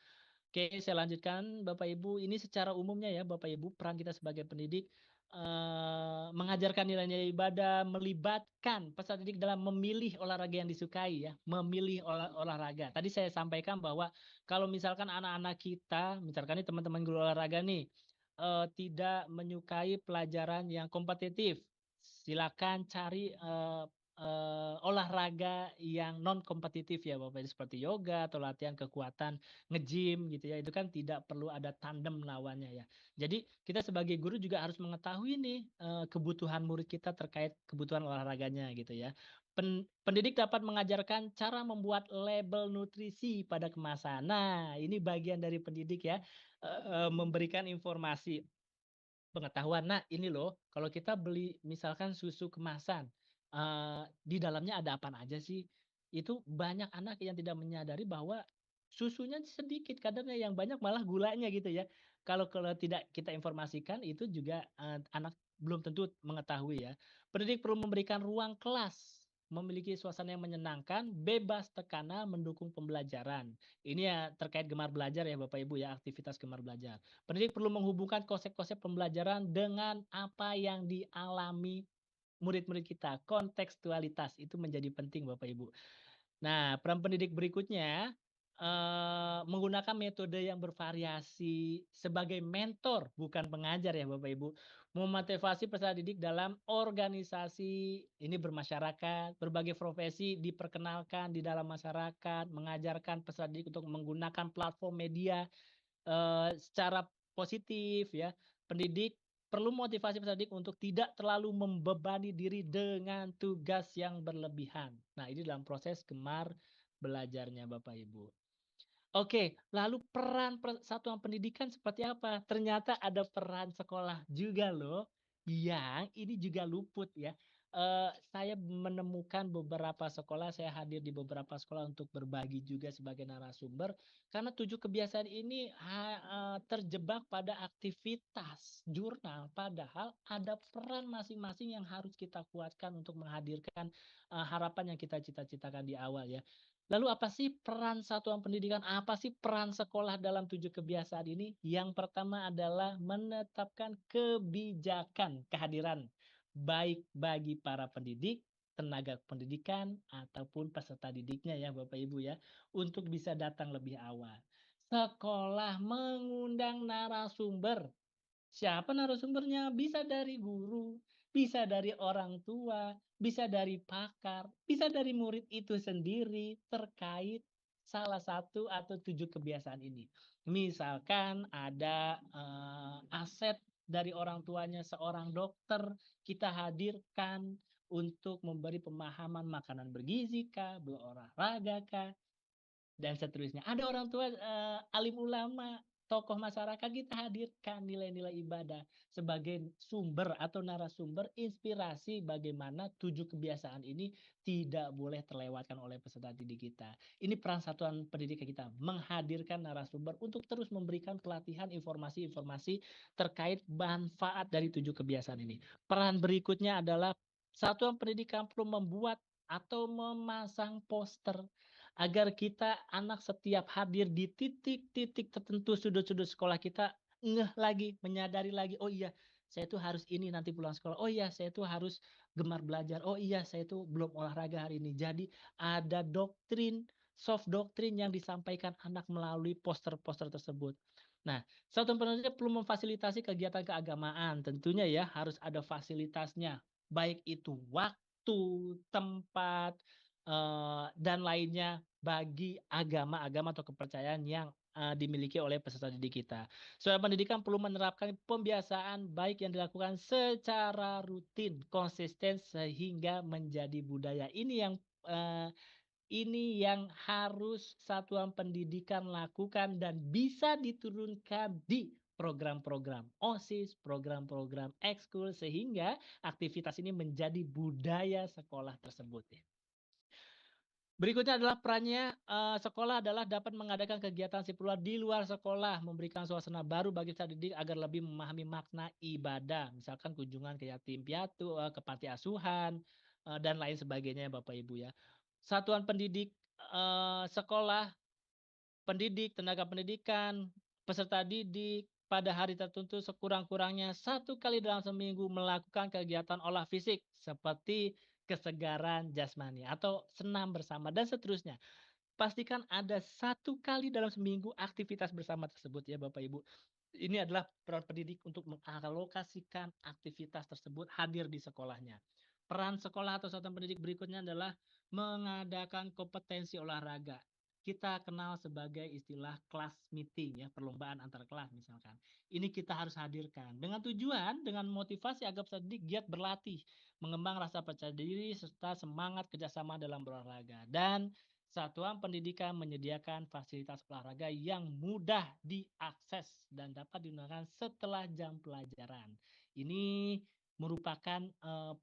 Oke, saya lanjutkan Bapak Ibu, ini secara umumnya ya Bapak Ibu, peran kita sebagai pendidik, mengajarkan nilai-nilai ibadah, melibatkan peserta didik dalam memilih olahraga yang disukai ya, memilih olahraga. Tadi saya sampaikan bahwa kalau misalkan anak-anak kita, misalkan nih teman-teman guru olahraga nih, tidak menyukai pelajaran yang kompetitif, silakan cari, olahraga yang non kompetitif ya Bapak, seperti yoga atau latihan kekuatan nge-gym gitu ya, itu kan tidak perlu ada tandem lawannya ya. Jadi kita sebagai guru juga harus mengetahui nih, kebutuhan murid kita terkait kebutuhan olahraganya gitu ya. Pendidik dapat mengajarkan cara membuat label nutrisi pada kemasan. Nah, ini bagian dari pendidik ya, memberikan informasi. Pengetahuan. Nah, ini loh, kalau kita beli misalkan susu kemasan, di dalamnya ada apaan aja sih? Itu banyak anak yang tidak menyadari bahwa susunya sedikit, kadarnya yang banyak malah gulanya gitu ya. Kalau tidak kita informasikan itu juga, anak belum tentu mengetahui ya. Pendidik perlu memberikan ruang kelas, memiliki suasana yang menyenangkan, bebas tekanan, mendukung pembelajaran. Ini ya terkait gemar belajar ya Bapak Ibu ya, aktivitas gemar belajar. Pendidik perlu menghubungkan konsep-konsep pembelajaran dengan apa yang dialami murid-murid kita. Kontekstualitas itu menjadi penting Bapak Ibu. Nah, peran pendidik berikutnya, menggunakan metode yang bervariasi sebagai mentor, bukan pengajar ya Bapak Ibu. Memotivasi peserta didik dalam organisasi ini bermasyarakat, berbagai profesi diperkenalkan di dalam masyarakat, mengajarkan peserta didik untuk menggunakan platform media secara positif ya. Pendidik perlu motivasi peserta didik untuk tidak terlalu membebani diri dengan tugas yang berlebihan. Nah, ini dalam proses gemar belajarnya Bapak Ibu. Oke, lalu peran satuan pendidikan seperti apa? Ternyata ada peran sekolah juga loh, yang ini juga luput ya. Saya menemukan beberapa sekolah, saya hadir di beberapa sekolah untuk berbagi juga sebagai narasumber, karena 7 kebiasaan ini terjebak pada aktivitas jurnal, padahal ada peran masing-masing yang harus kita kuatkan untuk menghadirkan, harapan yang kita cita-citakan di awal ya. Lalu apa sih peran satuan pendidikan, apa sih peran sekolah dalam 7 kebiasaan ini? Yang pertama adalah menetapkan kebijakan kehadiran. baik bagi para pendidik, tenaga pendidikan, ataupun peserta didiknya ya Bapak Ibu ya, untuk bisa datang lebih awal. Sekolah mengundang narasumber. Siapa narasumbernya? Bisa dari guru, bisa dari orang tua, bisa dari pakar, bisa dari murid itu sendiri terkait salah satu atau 7 kebiasaan ini. Misalkan ada, aset dari orang tuanya seorang dokter, kita hadirkan untuk memberi pemahaman makanan bergizi kah, berolahraga kah, dan seterusnya. Ada orang tua, alim ulama, tokoh masyarakat, kita hadirkan nilai-nilai ibadah sebagai sumber atau narasumber inspirasi bagaimana 7 kebiasaan ini tidak boleh terlewatkan oleh peserta didik kita. Ini peran satuan pendidikan kita, menghadirkan narasumber untuk terus memberikan pelatihan informasi-informasi terkait manfaat dari 7 kebiasaan ini. Peran berikutnya adalah satuan pendidikan perlu membuat atau memasang poster agar kita anak setiap hadir di titik-titik tertentu sudut-sudut sekolah kita ngeh lagi, menyadari lagi, "Oh iya, saya tuh harus ini nanti pulang sekolah. Oh iya, saya tuh harus gemar belajar. Oh iya, saya tuh belum olahraga hari ini." Jadi ada doktrin, soft doktrin yang disampaikan anak melalui poster-poster tersebut. Nah, satuan pendidikan perlu memfasilitasi kegiatan keagamaan. Tentunya ya harus ada fasilitasnya, baik itu waktu, tempat, dan lainnya bagi agama-agama atau kepercayaan yang, dimiliki oleh peserta didik kita. Satuan pendidikan perlu menerapkan pembiasaan baik yang dilakukan secara rutin, konsisten sehingga menjadi budaya. Ini yang harus satuan pendidikan lakukan dan bisa diturunkan di program-program OSIS, program-program ekskul sehingga aktivitas ini menjadi budaya sekolah tersebut ya. Berikutnya adalah perannya, sekolah adalah dapat mengadakan kegiatan spiritual di luar sekolah, memberikan suasana baru bagi peserta didik agar lebih memahami makna ibadah, misalkan kunjungan ke yatim piatu, ke panti asuhan, dan lain sebagainya ya Bapak Ibu ya. Satuan pendidik, sekolah, pendidik, tenaga pendidikan, peserta didik, pada hari tertentu sekurang-kurangnya 1 kali dalam seminggu melakukan kegiatan olah fisik seperti kesegaran jasmani atau senam bersama dan seterusnya. Pastikan ada 1 kali dalam seminggu aktivitas bersama tersebut ya Bapak Ibu. Ini adalah peran pendidik untuk mengalokasikan aktivitas tersebut hadir di sekolahnya. Peran sekolah atau satuan pendidik berikutnya adalah mengadakan kompetensi olahraga. Kita kenal sebagai istilah class meeting ya, perlombaan antar kelas misalkan. Ini kita harus hadirkan dengan tujuan, dengan motivasi agar peserta didik giat berlatih, mengembang rasa percaya diri serta semangat kerjasama dalam berolahraga. Dan satuan pendidikan menyediakan fasilitas olahraga yang mudah diakses dan dapat digunakan setelah jam pelajaran. Ini merupakan,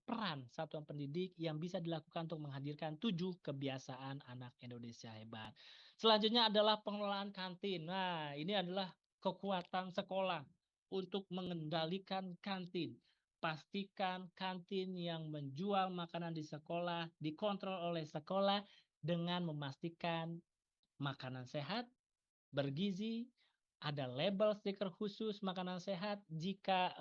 peran satuan pendidik yang bisa dilakukan untuk menghadirkan 7 kebiasaan anak Indonesia hebat. Selanjutnya adalah pengelolaan kantin. Nah, ini adalah kekuatan sekolah untuk mengendalikan kantin. Pastikan kantin yang menjual makanan di sekolah dikontrol oleh sekolah dengan memastikan makanan sehat, bergizi, ada label stiker khusus makanan sehat jika,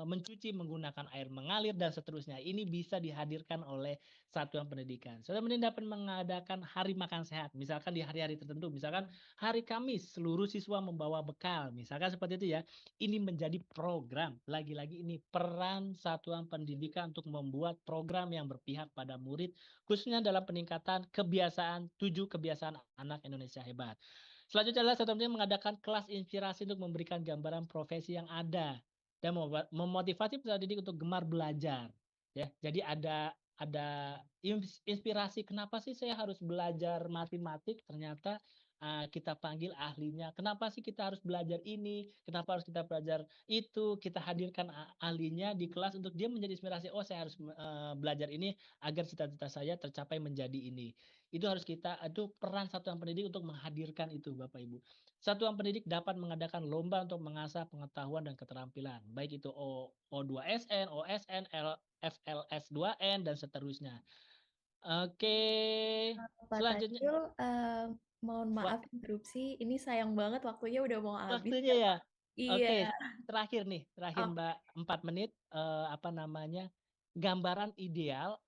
mencuci menggunakan air mengalir dan seterusnya. Ini bisa dihadirkan oleh satuan pendidikan. Satuan pendidikan dapat mengadakan hari makan sehat, misalkan di hari-hari tertentu, misalkan hari Kamis seluruh siswa membawa bekal, misalkan seperti itu ya. Ini menjadi program, lagi-lagi ini peran satuan pendidikan untuk membuat program yang berpihak pada murid, khususnya dalam peningkatan kebiasaan 7 kebiasaan anak Indonesia hebat. Selanjutnya adalah satuan pendidik mengadakan kelas inspirasi untuk memberikan gambaran profesi yang ada dan memotivasi peserta didik untuk gemar belajar, ya. Jadi ada inspirasi, "Kenapa sih saya harus belajar matematik?" Ternyata, kita panggil ahlinya, "Kenapa sih kita harus belajar ini? Kenapa harus kita belajar itu?" Kita hadirkan ahlinya di kelas untuk dia menjadi inspirasi, "Oh, saya harus, belajar ini agar cita-cita saya tercapai menjadi ini." Itu peran satuan pendidik untuk menghadirkan itu Bapak Ibu. Satuan pendidik dapat mengadakan lomba untuk mengasah pengetahuan dan keterampilan, baik itu O2SN, OSN, FLS 2N dan seterusnya. Oke, Pak selanjutnya Tajul, mohon Wak maaf interupsi, ini sayang banget waktunya udah mau habis waktunya ya, ya? Pak. Iya, Oke, terakhir ok Mbak, 4 menit, apa namanya, gambaran ideal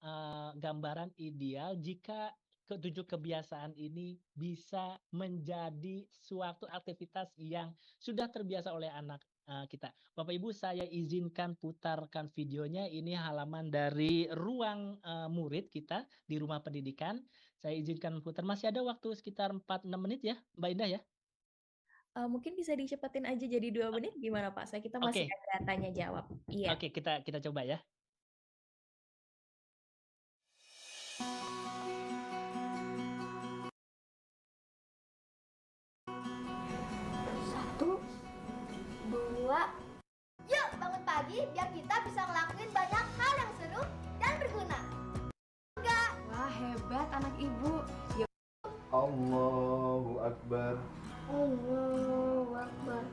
jika ke-7 kebiasaan ini bisa menjadi suatu aktivitas yang sudah terbiasa oleh anak, kita. Bapak Ibu saya izinkan putarkan videonya, ini halaman dari ruang, murid kita di rumah pendidikan. Saya izinkan putar, masih ada waktu sekitar 4, 6 menit ya, Mbak Indah ya? mungkin bisa dicepetin aja jadi 2 menit gimana, Pak? Kita masih Oke ada tanya jawab. Iya. oke, kita coba ya. Satu, dua. Yuk bangun pagi biar kita bisa ngelakuin banyak hal yang seru dan berguna. Enggak. Wah, hebat anak ibu. Allahu Akbar. Allahu Akbar.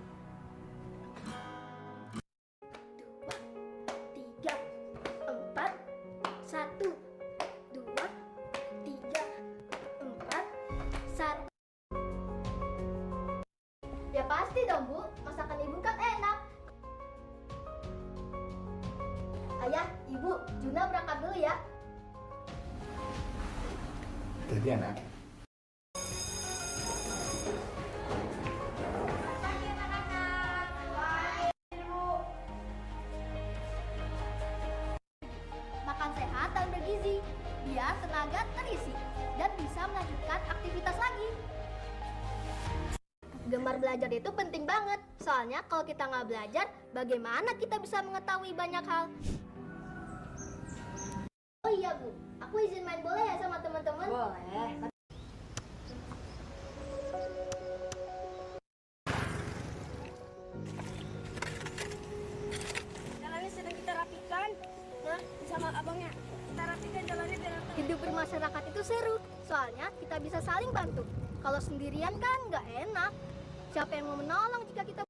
Dua, tiga, empat. Satu, dua, tiga, empat. Satu. Ya pasti dong Bu, masakan ibu kan enak. Ayah, ibu, Juna berangkat dulu ya. Jadi anak. Makan sehat dan bergizi, biar tenaga terisi dan bisa melanjutkan aktivitas lagi. Gemar belajar itu penting banget, soalnya kalau kita nggak belajar, bagaimana kita bisa mengetahui banyak hal? Oh iya Bu, aku izin main bola ya sama teman-teman? Boleh. Jalannya sedang kita rapikan. Nah, sama abangnya. Kita rapikan jalannya biar hidup bermasyarakat itu seru, soalnya kita bisa saling bantu. Kalau sendirian kan nggak enak. Siapa yang mau menolong jika kita...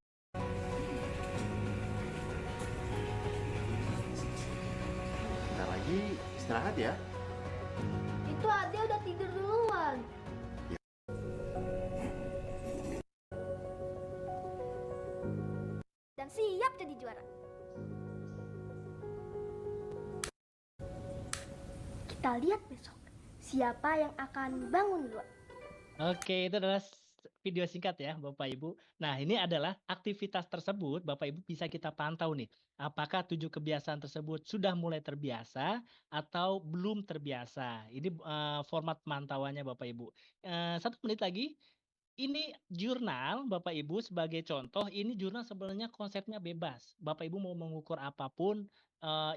Bentar lagi istirahat ya. Itu Ade udah tidur duluan. Dan siap jadi juara. Kita lihat besok siapa yang akan bangun duluan. Oke, itu adalah video singkat ya, Bapak Ibu. Nah, ini adalah aktivitas tersebut, Bapak Ibu bisa kita pantau nih. Apakah 7 kebiasaan tersebut sudah mulai terbiasa atau belum terbiasa. Ini format pemantauannya Bapak Ibu. 1 menit lagi. Ini jurnal Bapak Ibu sebagai contoh, ini jurnal sebenarnya konsepnya bebas. Bapak Ibu mau mengukur apapun,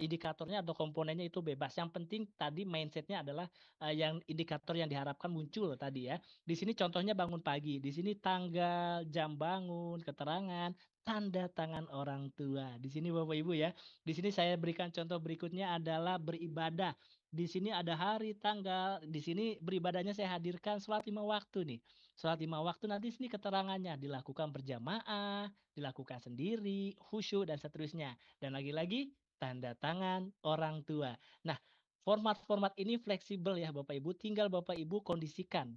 indikatornya atau komponennya itu bebas. Yang penting tadi mindsetnya adalah, yang indikator yang diharapkan muncul tadi ya. Di sini contohnya bangun pagi, di sini tanggal, jam bangun, keterangan, tanda tangan orang tua. Di sini Bapak Ibu ya. Di sini saya berikan contoh berikutnya adalah beribadah. Di sini ada hari, tanggal, di sini beribadahnya saya hadirkan sholat 5 waktu nih. Sholat 5 waktu nanti sini keterangannya, dilakukan berjamaah, dilakukan sendiri, khusyuk, dan seterusnya. Dan lagi-lagi, tanda tangan orang tua. Nah, format-format ini fleksibel ya Bapak Ibu, tinggal Bapak Ibu kondisikan.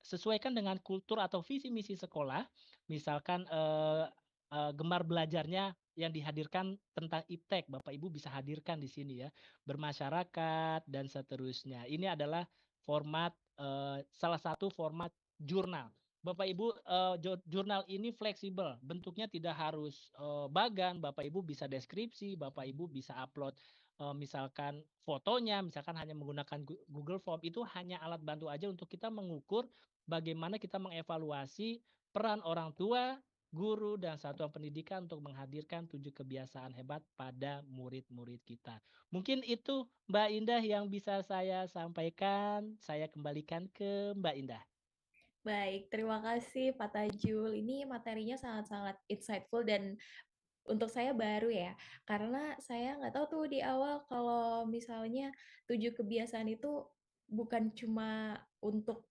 Sesuaikan dengan kultur atau visi misi sekolah, misalkan gemar belajarnya yang dihadirkan tentang iptek, Bapak Ibu bisa hadirkan di sini ya, bermasyarakat dan seterusnya. Ini adalah format salah satu format jurnal. Bapak Ibu, jurnal ini fleksibel, bentuknya tidak harus, bagan, Bapak Ibu bisa deskripsi, Bapak Ibu bisa upload, misalkan fotonya, misalkan hanya menggunakan Google Form, itu hanya alat bantu aja untuk kita mengukur bagaimana kita mengevaluasi peran orang tua, guru, dan satuan pendidikan untuk menghadirkan 7 kebiasaan hebat pada murid-murid kita. Mungkin itu Mbak Indah yang bisa saya sampaikan, saya kembalikan ke Mbak Indah. Baik, terima kasih Pak Tajul. Ini materinya sangat-sangat insightful dan untuk saya baru ya, karena saya nggak tahu tuh di awal kalau misalnya 7 kebiasaan itu bukan cuma untuk,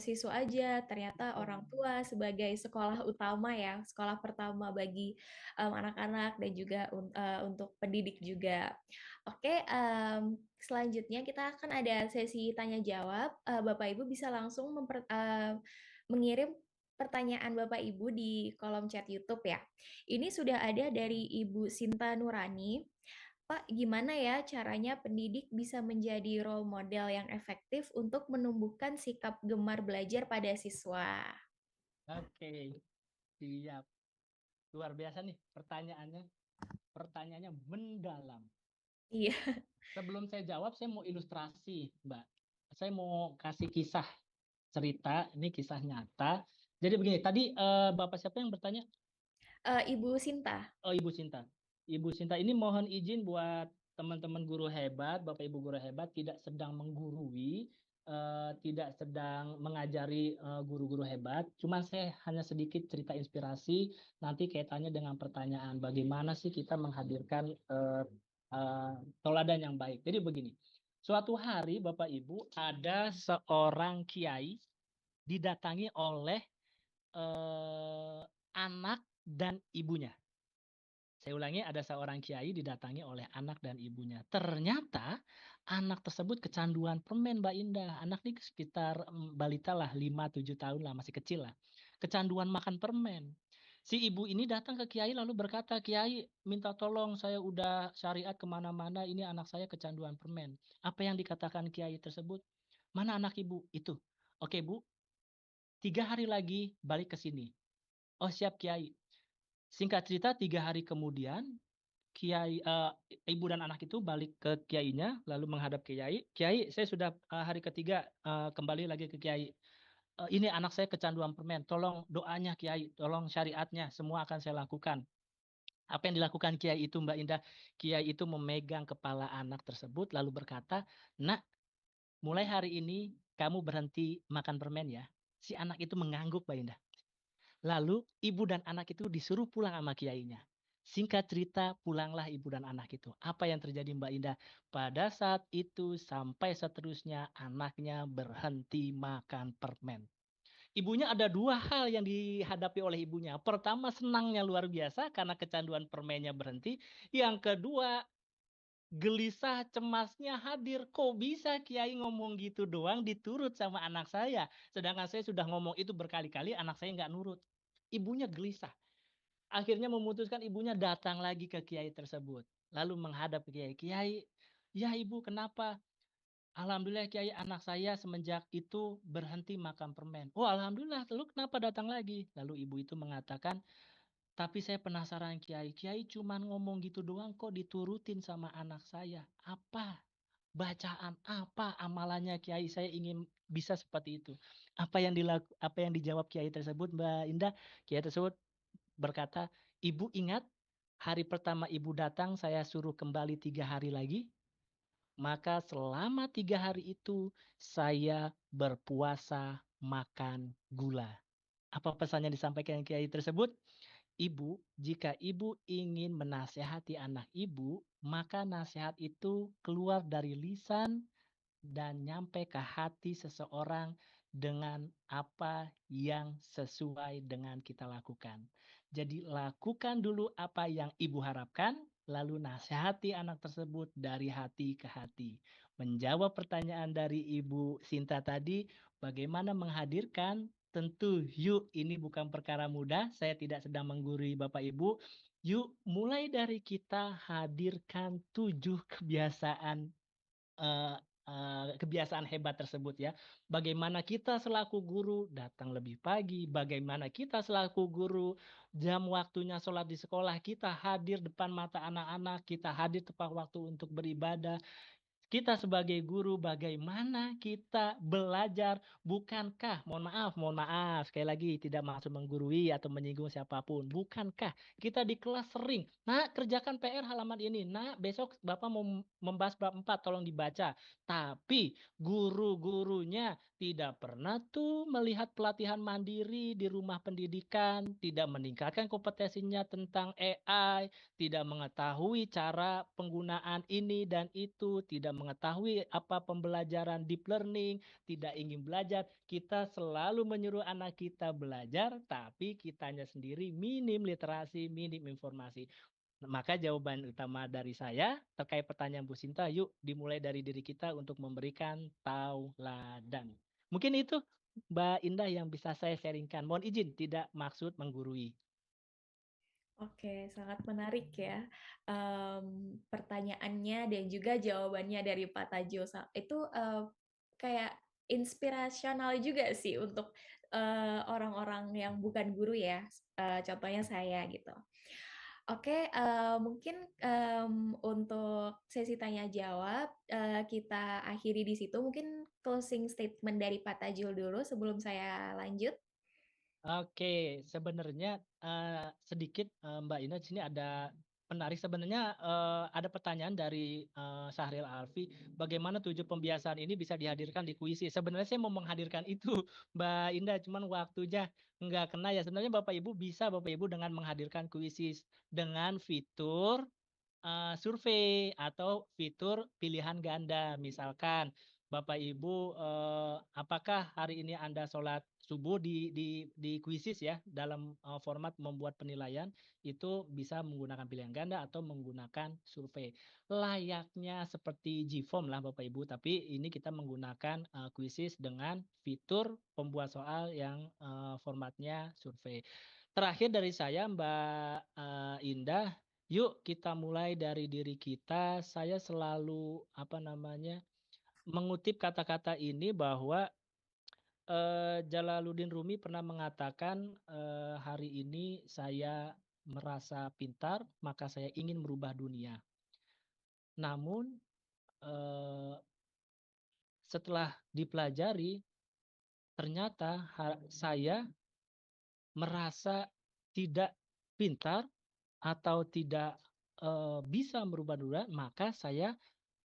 siswa aja, ternyata orang tua sebagai sekolah utama ya, sekolah pertama bagi, anak-anak dan juga untuk pendidik juga. Oke, selanjutnya kita akan ada sesi tanya jawab, Bapak Ibu bisa langsung mengirim pertanyaan Bapak Ibu di kolom chat YouTube ya. Ini sudah ada dari Ibu Sinta Nurani. Pak, gimana ya caranya pendidik bisa menjadi role model yang efektif untuk menumbuhkan sikap gemar belajar pada siswa? Oke, siap. Luar biasa nih pertanyaannya. Pertanyaannya mendalam. Iya. Sebelum saya jawab, saya mau ilustrasi, Mbak. Saya mau kasih kisah cerita, ini kisah nyata. Jadi begini, tadi Bapak siapa yang bertanya? Ibu Sinta. Oh, Ibu Sinta. Ibu Sinta, ini mohon izin buat teman-teman guru hebat, Bapak Ibu guru hebat, tidak sedang menggurui, tidak sedang mengajari guru-guru hebat. Cuma saya hanya sedikit cerita inspirasi, nanti kaitannya dengan pertanyaan, bagaimana sih kita menghadirkan teladan yang baik. Jadi begini, suatu hari Bapak Ibu ada seorang kiai didatangi oleh anak dan ibunya. Saya ulangi, ada seorang kiai didatangi oleh anak dan ibunya. Ternyata anak tersebut kecanduan permen, Mbak Indah. Anak ini sekitar balita lah, 5-7 tahun lah, masih kecil lah. Kecanduan makan permen. Si ibu ini datang ke kiai lalu berkata, Kiai minta tolong, saya udah syariat kemana-mana, ini anak saya kecanduan permen. Apa yang dikatakan kiai tersebut? Mana anak ibu? Itu. Oke Bu, 3 hari lagi balik ke sini. Oh siap Kiai. Singkat cerita 3 hari kemudian Kiai ibu dan anak itu balik ke kiainya lalu menghadap Kiai. Kiai, saya sudah hari ketiga kembali lagi ke Kiai. Ini anak saya kecanduan permen. Tolong doanya Kiai, tolong syariatnya, semua akan saya lakukan. Apa yang dilakukan Kiai itu Mbak Indah? Kiai itu memegang kepala anak tersebut lalu berkata, "Nak, mulai hari ini kamu berhenti makan permen ya." Si anak itu mengangguk Mbak Indah. Lalu ibu dan anak itu disuruh pulang sama kiainya. Singkat cerita, pulanglah ibu dan anak itu. Apa yang terjadi Mbak Indah? Pada saat itu sampai seterusnya anaknya berhenti makan permen. Ibunya ada 2 hal yang dihadapi oleh ibunya. Pertama, senangnya luar biasa karena kecanduan permennya berhenti. Yang kedua, gelisah cemasnya hadir. Kok bisa Kiai ngomong gitu doang diturut sama anak saya? Sedangkan saya sudah ngomong itu berkali-kali, anak saya nggak nurut. Ibunya gelisah. Akhirnya memutuskan ibunya datang lagi ke Kiai tersebut. Lalu menghadap ke Kiai. Kiai, ya ibu kenapa? Alhamdulillah Kiai, anak saya semenjak itu berhenti makan permen. Oh alhamdulillah, lalu kenapa datang lagi? Lalu ibu itu mengatakan, tapi saya penasaran Kiai. Kiai cuman ngomong gitu doang kok diturutin sama anak saya. Apa? Bacaan apa amalannya Kiai? Saya ingin bisa seperti itu. Apa yang dijawab Kiai tersebut Mbak Indah? Kiai tersebut berkata, Ibu ingat hari pertama Ibu datang saya suruh kembali 3 hari lagi? Maka selama 3 hari itu saya berpuasa makan gula. Apa pesan yang disampaikan Kiai tersebut? Ibu, jika ibu ingin menasehati anak ibu, maka nasihat itu keluar dari lisan dan nyampe ke hati seseorang dengan apa yang sesuai dengan kita lakukan. Jadi lakukan dulu apa yang ibu harapkan, lalu nasihati anak tersebut dari hati ke hati. Menjawab pertanyaan dari Ibu Sinta tadi, bagaimana menghadirkan? Tentu yuk ini bukan perkara mudah, saya tidak sedang menggurui Bapak Ibu. Yuk mulai dari kita hadirkan 7 kebiasaan kebiasaan hebat tersebut ya. Bagaimana kita selaku guru datang lebih pagi, bagaimana kita selaku guru jam waktunya sholat di sekolah, kita hadir depan mata anak-anak, kita hadir tepat waktu untuk beribadah. Kita sebagai guru bagaimana kita belajar, bukankah, mohon maaf, sekali lagi tidak maksud menggurui atau menyinggung siapapun, bukankah kita di kelas sering, nak kerjakan PR halaman ini, nak besok Bapak mau membahas bab 4 tolong dibaca, tapi guru-gurunya tidak pernah tuh melihat pelatihan mandiri di rumah pendidikan, tidak meningkatkan kompetensinya tentang AI, tidak mengetahui cara penggunaan ini dan itu, tidak mengetahui apa pembelajaran deep learning, tidak ingin belajar. Kita selalu menyuruh anak kita belajar, tapi kitanya sendiri minim literasi, minim informasi. Maka jawaban utama dari saya terkait pertanyaan Bu Sinta, yuk dimulai dari diri kita untuk memberikan tauladan. Mungkin itu Mbak Indah yang bisa saya sharingkan? Mohon izin, tidak maksud menggurui. Oke, sangat menarik ya, pertanyaannya dan juga jawabannya dari Pak Tajo. Itu, kayak inspirasional juga sih untuk, orang-orang yang bukan guru ya, contohnya saya gitu. Oke, mungkin, untuk sesi tanya jawab, kita akhiri di situ. Mungkin closing statement dari Pak Tajul dulu sebelum saya lanjut. Oke, sebenarnya, sedikit, Mbak Ina di sini ada menarik sebenarnya, ada pertanyaan dari, Syahril Alfi, bagaimana 7 pembiasaan ini bisa dihadirkan di kuisi? Sebenarnya saya mau menghadirkan itu, Mbak Indah, cuman waktunya nggak kena ya. Sebenarnya Bapak Ibu bisa Bapak Ibu dengan menghadirkan kuisis dengan fitur survei atau fitur pilihan ganda. Misalkan Bapak Ibu, apakah hari ini Anda sholat subuh di kuisis ya dalam, format membuat penilaian, itu bisa menggunakan pilihan ganda atau menggunakan survei. Layaknya seperti Gform lah Bapak Ibu, tapi ini kita menggunakan, kuisis dengan fitur pembuat soal yang, formatnya survei. Terakhir dari saya Mbak, Indah, yuk kita mulai dari diri kita. Saya selalu, apa namanya, mengutip kata-kata ini bahwa, Jalaluddin Rumi pernah mengatakan, "Hari ini saya merasa pintar, maka saya ingin merubah dunia." Namun, eee, setelah dipelajari ternyata saya merasa tidak pintar atau tidak, bisa merubah dunia, maka saya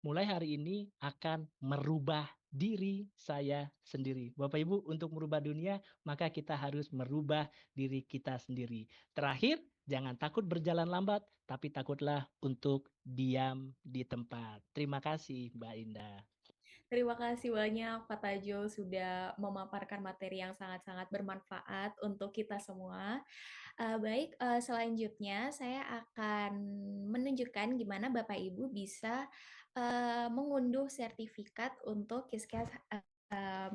mulai hari ini akan merubah diri saya sendiri. Bapak Ibu, untuk merubah dunia, maka kita harus merubah diri kita sendiri. Terakhir, jangan takut berjalan lambat, tapi takutlah untuk diam di tempat. Terima kasih, Mbak Indah. Terima kasih banyak Pak Tajo sudah memaparkan materi yang sangat-sangat bermanfaat untuk kita semua. Baik, selanjutnya saya akan menunjukkan gimana Bapak Ibu bisa, mengunduh sertifikat untuk Kiskes,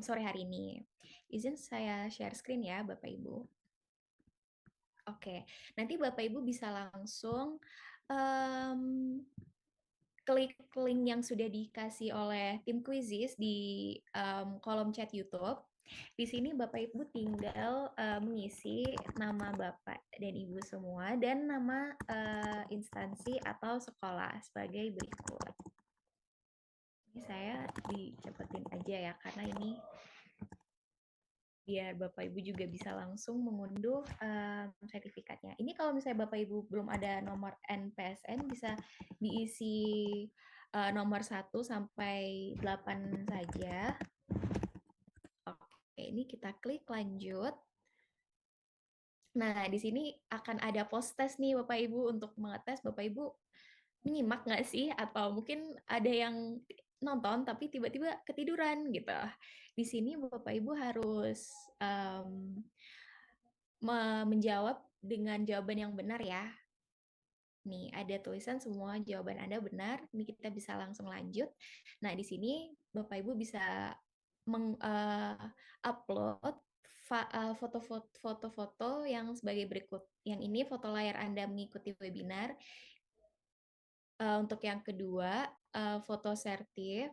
sore hari ini. Izin saya share screen ya Bapak Ibu. Oke, nanti Bapak Ibu bisa langsung, mmm klik link yang sudah dikasih oleh tim Quizizz di kolom chat YouTube. Di sini Bapak Ibu tinggal mengisi nama Bapak dan Ibu semua dan nama instansi atau sekolah sebagai berikut. Ini saya dicepetin aja ya karena ini biar Bapak Ibu juga bisa langsung mengunduh sertifikatnya. Ini kalau misalnya Bapak Ibu belum ada nomor NPSN bisa diisi nomor 1 sampai 8 saja. Oke, ini kita klik lanjut. Nah, di sini akan ada post test nih Bapak Ibu untuk mengetes Bapak Ibu menyimak nggak sih? Atau mungkin ada yang nonton tapi tiba-tiba ketiduran gitu. Di sini Bapak Ibu harus menjawab dengan jawaban yang benar ya. Nih, ada tulisan semua jawaban Anda benar. Ini kita bisa langsung lanjut. Nah, di sini Bapak Ibu bisa upload foto-foto yang sebagai berikut. Yang ini foto layar Anda mengikuti webinar. Untuk yang kedua, foto selfie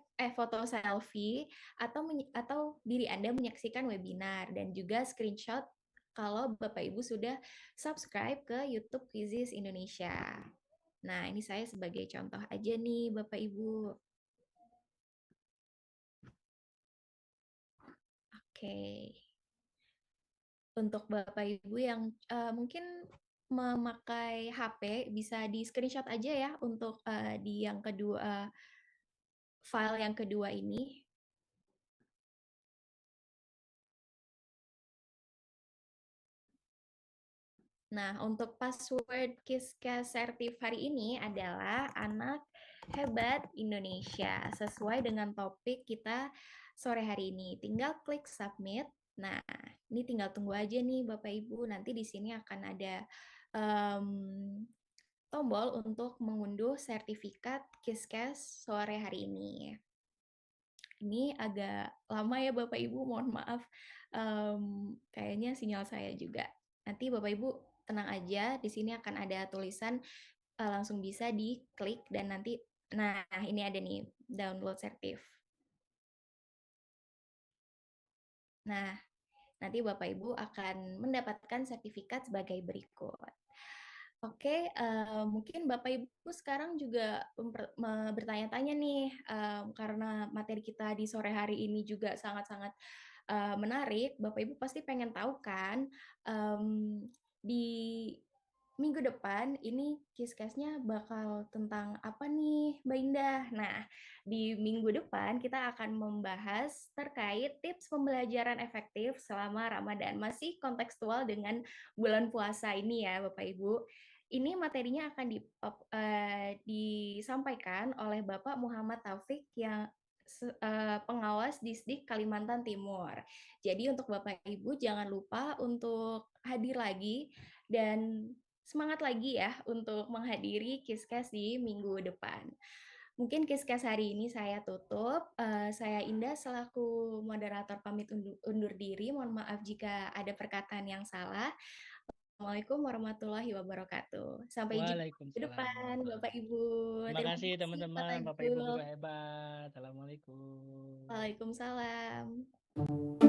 atau diri Anda menyaksikan webinar dan juga screenshot kalau Bapak Ibu sudah subscribe ke YouTube Quizizz Indonesia. Nah, ini saya sebagai contoh aja nih Bapak Ibu. Oke. Untuk Bapak Ibu yang mungkin memakai HP bisa di screenshot aja ya untuk di yang kedua file yang kedua ini. Nah, untuk password Kiskes Sertif hari ini adalah anak hebat Indonesia sesuai dengan topik kita sore hari ini. Tinggal klik submit. Nah, ini tinggal tunggu aja nih Bapak Ibu. Nanti di sini akan ada tombol untuk mengunduh sertifikat Kiskes sore hari ini. ini agak lama ya Bapak Ibu, mohon maaf. Kayaknya sinyal saya juga. Nanti Bapak Ibu tenang aja, di sini akan ada tulisan langsung bisa diklik dan nanti, nah ini ada nih download sertif. Nah, nanti Bapak Ibu akan mendapatkan sertifikat sebagai berikut. Oke, mungkin Bapak Ibu sekarang juga bertanya-tanya nih, karena materi kita di sore hari ini juga sangat-sangat menarik. Bapak Ibu pasti pengen tahu kan, di minggu depan ini Kiskesnya bakal tentang apa nih, Mbak Indah? Nah, di minggu depan kita akan membahas terkait tips pembelajaran efektif selama Ramadan. Masih kontekstual dengan bulan puasa ini ya, Bapak Ibu. Ini materinya akan disampaikan oleh Bapak Muhammad Taufik yang pengawas Disdik Kalimantan Timur. Jadi untuk Bapak Ibu jangan lupa untuk hadir lagi dan semangat lagi ya untuk menghadiri Kiskes di minggu depan. Mungkin Kiskes hari ini saya tutup. Saya Indah selaku moderator pamit undur diri. Mohon maaf jika ada perkataan yang salah. Assalamualaikum warahmatullahi wabarakatuh. Sampai jumpa ke Waalaikumsalam depan, warahmatullahi Bapak wabarakatuh. Ibu. Terima Terima kasih kasih, Pak teman-teman, Bapak Ibu Tajul. guru hebat. Assalamualaikum. Waalaikumsalam.